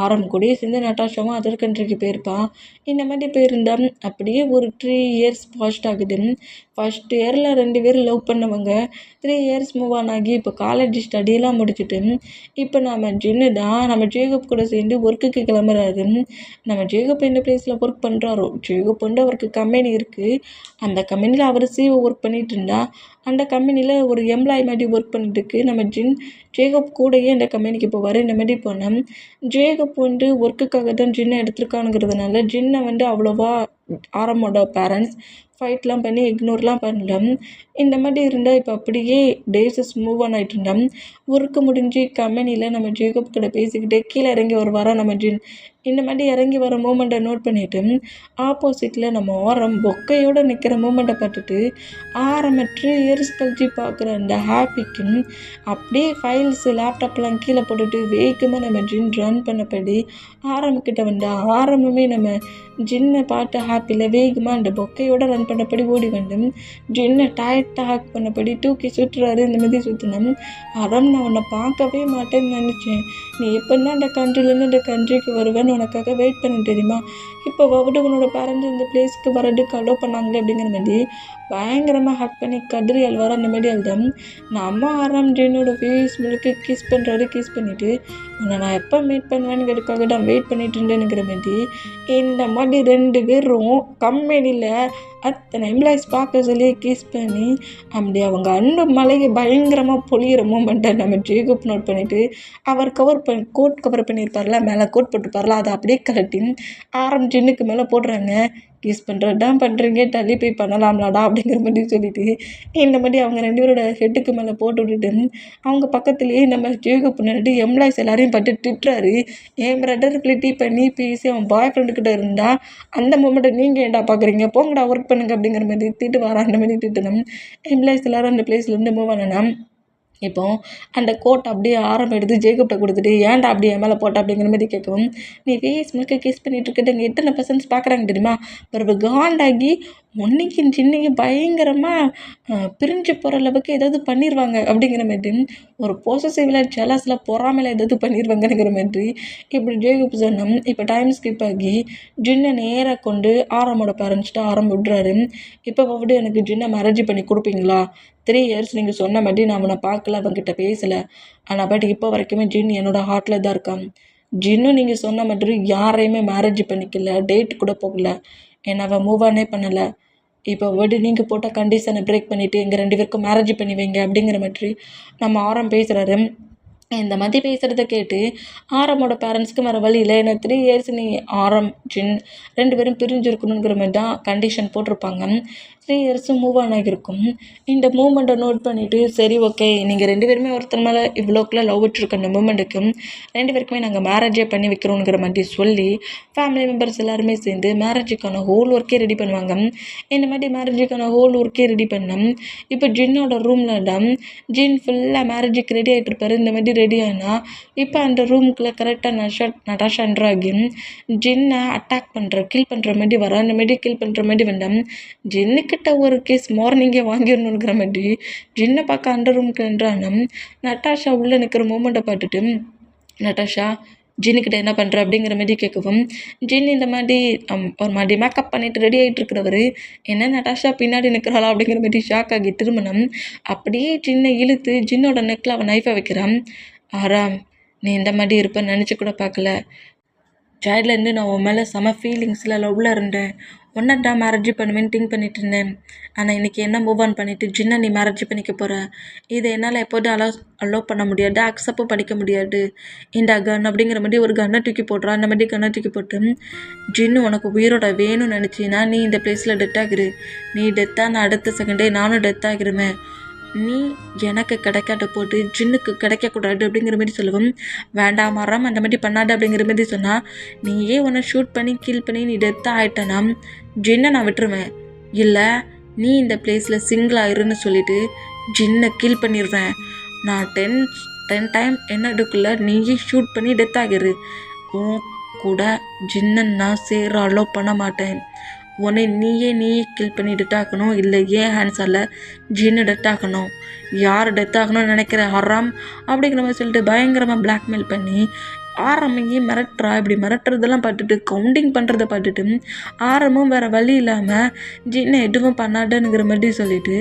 ஆரம் கூடயே சேர்ந்து நட்டாஷாவும் அதர் கண்ட்ரிக்கு போயிருப்பான். இந்த மாதிரி போயிருந்தால் அப்படியே ஒரு 3 இயர்ஸ் பாஸ்ட் ஆகுது. ஃபஸ்ட் இயரில் 2 பேர் லவ் பண்ணவங்க 3 இயர்ஸ் மூவ் ஆன் ஆகி இப்போ காலேஜ் ஸ்டடியெல்லாம் முடிச்சுட்டு இப்போ நம்ம ஜின்னு தான் நம்ம ஜேகப் கூட சேர்ந்து ஒர்க்குக்கு கிளம்புறாரு. நம்ம ஜேகப் எந்த பிளேஸில் ஒர்க் பண்ணுறாரோ, ஜேகப் வந்து அவருக்கு கம்பெனி இருக்குது. அந்த கம்பெனியில் அவர் சிஓ ஒர்க் பண்ணிகிட்டு இருந்தா, அந்த கம்பெனியில் ஒரு எம்ப்ளாயி மாதிரி ஒர்க் பண்ணிட்டுருக்கு. நம்ம ஜேகப் கூடயே அந்த கம்பெனிக்கு போவார். இந்த மாதிரி போனேன். ஜேகப் வந்து ஒர்க்குக்காக தான் ஜின்னை எடுத்திருக்கானுங்கிறதுனால ஜின்னை வந்து அவ்வளோவா ஆரமோட பேரண்ட்ஸ் ஃபைட்லாம் பண்ணி இக்னோர்லாம் பண்ணல. இந்த மாதிரி இருந்தால் இப்போ அப்படியே டேஸஸ் மூவ் ஆன் ஆகிட்டு இருந்தோம். ஒர்க்கு முடிஞ்சு கம்பெனியில் நம்ம ஜேகப் கிட்ட பேசிக்கிட்டே கீழே இறங்கி வருவாரா நம்ம ஜின். இந்த மாதிரி இறங்கி வர மூமெண்ட்டை நோட் பண்ணிவிட்டு ஆப்போசிட்டில் நம்ம ஆரம் பொக்கையோடு நிற்கிற மூமெண்ட்டை பார்த்துட்டு ஆரம்பற்று இயர்ஸ் கழிச்சு பார்க்குற அந்த ஹாப்பிக்கு அப்படியே ஃபைல்ஸு லேப்டாப்லாம் கீழே போட்டுட்டு வேகமாக நம்ம ஜின் ரன் பண்ணபடி ஆரம்பிக்கிட்ட வந்த ஆரம்பமே நம்ம ஜின்னை பார்த்த ஹாப்பியில் வேகமாக அந்த பொக்கையோடு ரன் பண்ணபடி ஓடி வந்து ஜின்னை டைட்டாக ஹேக் பண்ணபடி தூக்கி சுற்றுறாரு. இந்த மாதிரி சுற்றினோம். ஆரம் நான் உன்னை பார்க்கவே மாட்டேன்னு நினச்சேன், நீ எப்படின்னா அந்த கண்ட்ரிலேருந்து இந்த கண்ட்ரிக்கு வருவேன்னு உனக்காக வெயிட் பண்ண தெரியுமா, இப்போ உன்னோட பேரண்ட்ஸ் இந்த பிளேஸ்க்கு வரதுக்கு அலோவ் பண்ணாங்களே அப்படிங்கிற மாதிரி பயங்கரமாக ஹேக் பண்ணி கதறி அழுவார். அந்த மாதிரி அழுதம். நம்ம ஆரம் ஜின்னோட ஃபேஸ் முழுக்க கிஸ் பண்ணிவிட்டு உன்னை நான் எப்போ மீட் பண்ணுவேனுங்கிறதுக்காக தான் வெயிட் பண்ணிட்டு இருந்தேனுங்கிற மாதிரி இந்த மாதிரி 2 பேரும் கம்பெனியில் அத்தனை எம்ப்ளாயிஸ் பார்க்க சொல்லி கிஸ் பண்ணி அப்படி அவங்க அன்பு மலையை பயங்கரமாக பொழியிற மூமெண்ட்டை நம்ம ஜேகப் நோட் பண்ணிவிட்டு அவர் கோட் கவர் பண்ணியிருப்பார்ல, மேலே கோட் போட்டுப்பார்ல, அதை அப்படியே கலட்டி ஆரம் ஜின்னுக்கு மேலே போடுறாங்க. கிஸ் பண்ணுறது தான் பண்ணுறீங்க, தள்ளி போய் பண்ணலாம்லாடா அப்படிங்கிற மாதிரி சொல்லிவிட்டு இந்த மாதிரி அவங்க 2 பேரோட ஹெட்டுக்கு மேலே போட்டு விட்டுட்டு அவங்க பக்கத்துலேயே நம்ம ஜேகப் நின்றுட்டு எம்ப்ளாயிஸ் எல்லாரையும் பட்டு திட்டுறாரு. என் பிரதர் ப்ளிட்டி பண்ணி பேசி அவன் பாய் ஃப்ரெண்டுக்கிட்ட இருந்தால் அந்த மூமெண்ட்டை நீங்கள் ஏன்டா பார்க்குறீங்க, போங்கடா ஒர்க் பண்ணுங்க அப்படிங்கிற மாதிரி திட்டு வர அந்த மாதிரி திட்டணும். எம்ப்ளாயிஸ் எல்லோரும் அந்த பிளேஸ்லேருந்து மூவ் ஆனா இப்போ அந்த கோட் அப்படியே எடுத்து ஜேகப்ட்ட கொடுத்துட்டு ஏன்டா அப்படி என் மேலே போட்ட அப்படிங்கிற மாதிரி கேட்கவும், நீ ஃபேஸ் முழுக்க கிஸ் பண்ணிட்டு இருக்கிட்டு அங்கே எத்தனை பர்சன்ஸ் பார்க்குறாங்க தெரியுமா, பிறகு காண்டாகி ஒன்றைக்கும் சின்னையும் பயங்கரமாக பிரிஞ்சு போகிற அளவுக்கு ஏதாவது பண்ணிடுவாங்க அப்படிங்கிற மாதிரி ஒரு பொசசிவில் ஜெலஸில் பொறாமையில் ஏதாவது பண்ணிடுவாங்கங்கிற மாதிரி இப்படி ஜேகப் சொன்னோம். இப்போ டைம் ஸ்கிப் ஆகி ஜின்னை நேராக கொண்டு ஆரமோட பேரண்ட்ஸ்ட்டு விட்றாரு. இப்போ வந்து எனக்கு ஜின்னை மேரேஜ் பண்ணி கொடுப்பீங்களா, 3 இயர்ஸ் நீங்கள் சொன்ன மாதிரி நான் அவனை பார்க்கல, அவன்கிட்ட பேசலை, ஆனால் பட் இப்போ வரைக்குமே ஜின் என்னோடய ஹார்ட்டில் தான் இருக்கான். ஜின்னும் நீங்கள் சொன்ன மாதிரி யாரையுமே மேரேஜ் பண்ணிக்கல, டேட் கூட போகல, என்னை அவன் மூவ் ஆனே பண்ணலை. இப்போ வந்து நீங்கள் போட்ட கண்டிஷனை பிரேக் பண்ணிவிட்டு எங்கள் 2 பேருக்கும் மேரேஜ் பண்ணி வைங்க அப்படிங்கிற மாதிரி நம்ம ஆரம் பேசுகிறாரு. இந்த மாதிரி பேசுகிறத கேட்டு ஆரமோட பேரண்ட்ஸ்க்கு வேறு வழி இல்லை. ஏன்னா 3 இயர்ஸ் நீ ஆரம் ஜின் 2 பேரும் பிரிஞ்சிருக்கணுங்கிற மாதிரி தான் கண்டிஷன் போட்டிருப்பாங்க. 3 இயர்ஸும் மூவ் ஆன் ஆகியிருக்கும். இந்த மூமெண்ட்டை நோட் பண்ணிவிட்டு சரி ஓகே, நீங்கள் 2 பேருமே ஒருத்தர் மேலே இவ்வளோக்குள்ள லவ் விட்டுருக்க அந்த மூமெண்ட்டுக்கு 2 பேருக்குமே நாங்கள் மேரேஜே பண்ணி வைக்கிறோங்கிற மாதிரி சொல்லி ஃபேமிலி மெம்பர்ஸ் எல்லாருமே சேர்ந்து மேரேஜுக்கான ஹோல் ஒர்க்கே ரெடி பண்ணுவாங்க. இந்த மாதிரி மேரேஜுக்கான ஹோல் ஒர்க்கே ரெடி பண்ணோம். இப்போ ஜின்னோட ரூமில் தான் ஜின் ஃபுல்லாக மேரேஜுக்கு ரெடி ஆகிட்டு இருப்பார். இந்த மாதிரி ரெடி ஆனால் இப்போ அந்த ரூமுக்குள்ளே கரெக்டாக நட்டாஷா ஜின்னை அட்டாக் கில் பண்ணுற மாதிரி வர அந்த மாதிரி கில் பண்ணுற மாதிரி வந்தோம். ஜின்னுக்கு ஜின்கிட்ட ஒரு கேஸ் மார்னிங்கே வாங்கிடணுங்கிற மாதிரி ஜின்னை பார்க்க அண்டர் ரூம்க்கு என்றாலும் நட்டாஷா உள்ளே நிற்கிற மூமெண்ட்டை பார்த்துட்டு நட்டாஷா ஜின்னுக்கிட்ட என்ன பண்ணுற அப்படிங்கிற மாதிரி கேட்கவும் ஜின் இந்த மாதிரி ஒரு மாதிரி மேக்கப் பண்ணிட்டு ரெடி ஆகிட்டு இருக்கிறவர் என்ன நட்டாஷா பின்னாடி நிற்கிறாளா அப்படிங்கிற மாதிரி ஷாக் ஆகி திருமணம் அப்படியே ஜின்னை இழுத்து ஜின்னோட நெக்கில் அவன் நைஃபை வைக்கிறான். ஆறாம் நீ இந்த மாதிரி இருப்பேன்னு நினச்சி கூட பார்க்கல. சைல்ட்லேருந்து நான் உன் மேலே செம ஃபீலிங்ஸில் லவ்வில் இருந்தேன். ஒன்றை தான் மேரேஜ் பண்ணுவேன்னு திங்க் பண்ணிட்டு இருந்தேன். ஆனால் இன்றைக்கி என்ன மூவ் ஆன் பண்ணிவிட்டு ஜின்னை நீ மேரேஜ் பண்ணிக்க போகிற. இதை என்னால் எப்போதும் அலோவ் பண்ண முடியாது, அக்செப்டும் பண்ணிக்க முடியாது. இந்த கன் அப்படிங்கிற மாதிரி ஒரு கன்னை தூக்கி போடுறான். அந்த மாதிரி கன்னை தூக்கி போட்டு ஜின்னு உனக்கு உயிரோட வேணும்னு நினச்சின்னா நீ இந்த பிளேஸில் டெத் ஆகிரு. நீ டெத்தான அடுத்த செகண்டே நானும் டெத் ஆகிருவேன். நீ எனக்கு கிடைக்காட்ட போட்டு ஜின்னுக்கு கிடைக்கக்கூடாது அப்படிங்கிற மாதிரி சொல்லுவோம். வேண்டாம் மரம் அந்த மாதிரி பண்ணாது அப்படிங்கிற மாதிரி சொன்னால் நீயே உன்னை ஷூட் பண்ணி கில் பண்ணி நீ டெத்தாக ஆகிட்டனா ஜின்னை நான் விட்டுருவேன். இல்லை நீ இந்த பிளேஸில் சிங்கிளாக இருன்னு சொல்லிவிட்டு ஜின்னை கில் பண்ணிடுவேன். நான் டென் டைம் என்னதுக்குள்ளே நீயே ஷூட் பண்ணி டெத் ஆகிரு. உன் கூட ஜின்னை நான் சேர அலோவ் பண்ண மாட்டேன். உன்னை நீயே கில் பண்ணி டெத் ஆகணும். இல்லை ஏன் ஹேண்ட்ஸால் ஜின்னு டெத் ஆகணும். யார் டெத் ஆகணும்னு நினைக்கிற ஹராம் அப்படிங்கிற மாதிரி சொல்லிட்டு பயங்கரமாக பிளாக்மெயில் பண்ணி ஆரம்பிங்கி மிரட்டுறா. இப்படி மிரட்டுறதெல்லாம் பார்த்துட்டு கவுண்டிங் பண்ணுறதை பார்த்துட்டு ஆரமும் வேறு வழி இல்லாமல் ஜின்னை எதுவும் பண்ணாடுங்கிற மாதிரி சொல்லிவிட்டு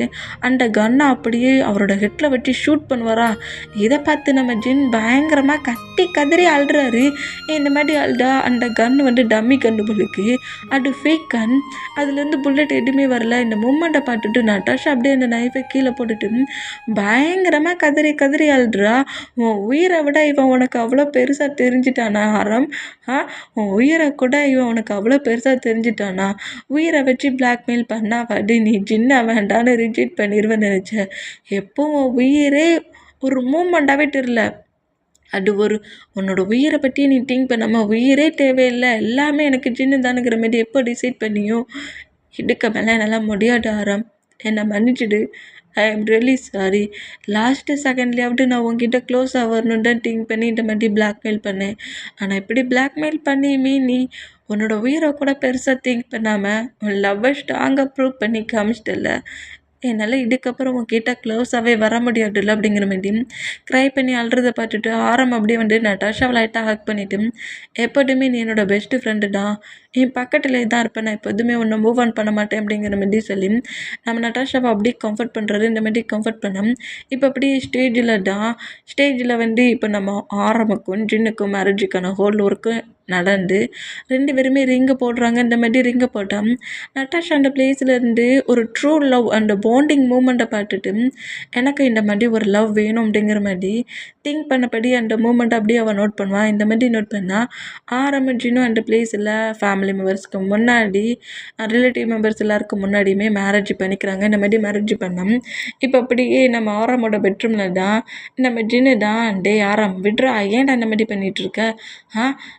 அந்த கன்னை அப்படியே அவரோட ஹெட்டில் வச்சு ஷூட் பண்ணுவாரா. இதை பார்த்து நம்ம ஜின் பயங்கரமாக கத்தி கதறி அழுறாரு. இந்த மாதிரி அழுதா அந்த கன்று வந்து டம்மி கன்று போலுக்கு அது ஃபேக் கன், அதுலேருந்து புல்லட் எதுவுமே வரல. இந்த மூமெண்ட்டை பார்த்துட்டு நட்டாஷா அப்படியே அந்த நைஃபை கீழே போட்டுட்டு பயங்கரமாக கதறி கதறி அழுறா. உன் உயிரை விட இவன் உனக்கு அவ்வளோ பெருசாக தெரிஞ்சிட்டானா ஹரம்? உன் உயிரை கூட இவன் உனக்கு அவ்வளோ பெருசாக தெரிஞ்சிட்டானா? உயிரை வச்சு பிளாக்மெயில் பண்ணா வாடி நீ ஜின்னை வேண்டான்னு ரிஜெக்ட் பண்ணிடுவேன்னு நினச்சேன். எப்பவும் உயிரே ஒரு மூமெண்ட்டாகவே தெரில. அது உன்னோட உயிரை பற்றி நீ திங்க் பண்ணாமல் உயிரே தேவையில்லை, எல்லாமே எனக்கு ஜின்னு தானுங்கிற மாதிரி எப்போ டிசைட் பண்ணியோ இதுக்கு மேலே என்னால் முடியாது ஆரம், என்னை மன்னிச்சிடு. I am really sorry. Last செகண்ட்லேயாவது நான் உங்ககிட்ட க்ளோஸ் ஆகணுன்னு தான் திங்க் பண்ணி இந்த மாதிரி பிளாக்மெயில் பண்ணேன். ஆனால் இப்படி பிளாக்மெயில் பண்ணியுமே நீ உன்னோட உயிரை கூட பெருசாக திங்க் பண்ணாமல் உன் லவ்வை ஸ்ட்ராங்காக ப்ரூவ் பண்ணி காமிச்சிட்டல. என்னால் இதுக்கப்புறம் உங்ககிட்ட க்ளோஸாகவே வர முடியாதுல்ல அப்படிங்கிற மாதிரி க்ரை பண்ணி அழுறதை பார்த்துட்டு ஆரம் அப்படியே வந்து நட்டாஷாவை லைட்டாக ஹக் பண்ணிவிட்டு எப்போதுமே நீ என்னோட பெஸ்ட்டு ஃப்ரெண்டு தான், என் பக்கத்தில் தான் இருப்பேன், நான் இப்போ எதுவுமே ஒன்று மூவ் ஆன் பண்ண மாட்டேன் அப்படிங்கிற மாதிரி சொல்லி நம்ம நட்டாஷாவை அப்படியே கம்ஃபர்ட் பண்ணுறது. இந்த மாதிரி கம்ஃபர்ட் பண்ணோம். இப்போ அப்படியே ஸ்டேஜில் வந்து இப்போ நம்ம ஆரமுக்கும் ஜின்னுக்கும் மேரேஜுக்கான ஹோல் ஒர்க்கும் நடந்து 2 பேருமே ரிங்கை போடுறாங்க. இந்த மாதிரி ரிங்கை போட்டால் நட்டாஷா அந்த பிளேஸ்லேருந்து ஒரு ட்ரூ லவ் அந்த பாண்டிங் மூமெண்ட்டை பார்த்துட்டு எனக்கு இந்த மாதிரி ஒரு லவ் வேணும் அப்படிங்கிற மாதிரி திங்க் பண்ணபடி அந்த மூமெண்ட்டை அப்படியே அவள் நோட் பண்ணுவான். இந்த மாதிரி நோட் பண்ணால் ஆரம்பிச்சினும் அந்த பிளேஸில் ஃபேமிலி மெம்பர்ஸ்க்கு முன்னாடி ரிலேட்டிவ் மெம்பர்ஸ் எல்லாருக்கும் முன்னாடியுமே மேரேஜ் பண்ணிக்கிறாங்க. இந்த மாதிரி மேரேஜ் பண்ணோம். இப்போ அப்படியே நம்ம ஆரமோட பெட்ரூமில் தான் நம்ம ஜின்னு தான் டே ஆரம் விட்றா, ஏன்டா இந்த மாதிரி பண்ணிகிட்ருக்க,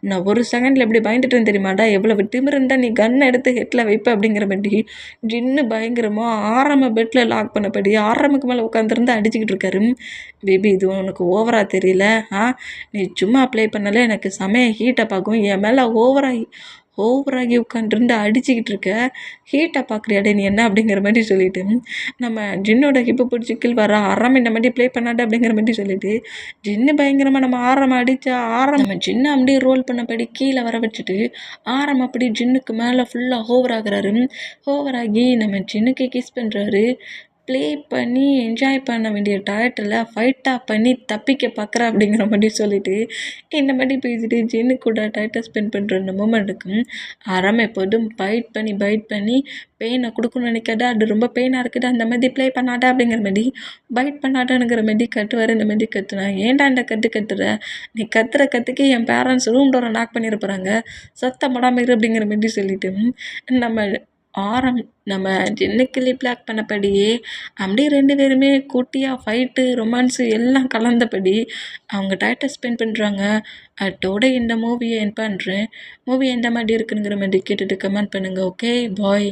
நான் ஒரு செகண்டில் எப்படி பயந்துட்டேன்னு தெரியுமாடா, எவ்வளோ திமிருந்தா நீ கன்னை எடுத்து ஹெட்டில் வைப்ப அப்படிங்கிற மாதிரி ஜின்னு பயங்கரமாக ஆரம்ப பெட்டில் லாக் பண்ணபடி ஆரம்புக்கு மேலே உட்காந்துருந்து அடிச்சுக்கிட்டு இருக்காரு. பேபி இது உனக்கு ஓவராக தெரியல, நீ சும்மா அப்ளை பண்ணல எனக்கு செமைய ஹீட்டை பார்க்கும், என் மேலே ஓவராகி உட்காந்துருந்து அடிச்சுக்கிட்டு இருக்க, ஹீட்டை பார்க்குறியாடே நீ என்ன அப்படிங்கிற மாதிரி சொல்லிவிட்டு நம்ம ஜின்னோட ஹிப்பு பிடிச்சி கீழ் வர ஆரம் இந்த மாதிரி ப்ளே பண்ணாடு அப்படிங்கிற மாதிரி சொல்லிவிட்டு ஜின்னு பயங்கரமாக நம்ம ஆரம் அடித்தா நம்ம ஜின்னு அப்படியே ரோல் பண்ணபடி கீழே வர வச்சுட்டு ஆரம் அப்படி ஜின்னுக்கு மேலே ஃபுல்லாக ஓவராகி நம்ம ஜின்னுக்கு கிஸ் பண்ணுறாரு. ப்ளே பண்ணி என்ஜாய் பண்ண வேண்டிய டயத்தில் ஃபைட்டாக பண்ணி தப்பிக்க பார்க்குற அப்படிங்கிற மாதிரி சொல்லிவிட்டு இந்த மாதிரி பேசிட்டு ஜின்னு கூட டயத்தை ஸ்பெண்ட் பண்ணுற அந்த மூமெண்ட்டுக்கும் ஆரம் எப்போதும் பைட் பண்ணி பெயினை கொடுக்கணும்னு நினைக்காத, அது ரொம்ப பெயினாக இருக்குது, அந்த மாதிரி ப்ளே பண்ணாட்டா அப்படிங்கிற மாதிரி பைட் பண்ணாட்டானுங்கிற மாதிரி கத்துவார். இந்த மாதிரி கத்துனா ஏன்டா இந்த கத்துற, நீ கத்துறதுக்கு என் பேரண்ட்ஸ் ரூம் டோரை லாக் பண்ணிட போகிறாங்க, சத்தம் படாமல் இரு அப்படிங்கிற மாதிரி சொல்லிவிட்டு நம்ம ஜின்னுக்கு லிப் லாக் பண்ணபடியே அப்படியே 2 பேருமே குட்டியாக ஃபைட்டு ரொமான்ஸு எல்லாம் கலந்தபடி அவங்க டயத்தை ஸ்பெண்ட் பண்ணுறாங்க. அதோட இந்த மூவியை என் பண்ணுறேன். மூவி எந்த மாதிரி இருக்குங்கிற மாதிரி கேட்டுட்டு கமெண்ட் பண்ணுங்கள். Okay bye.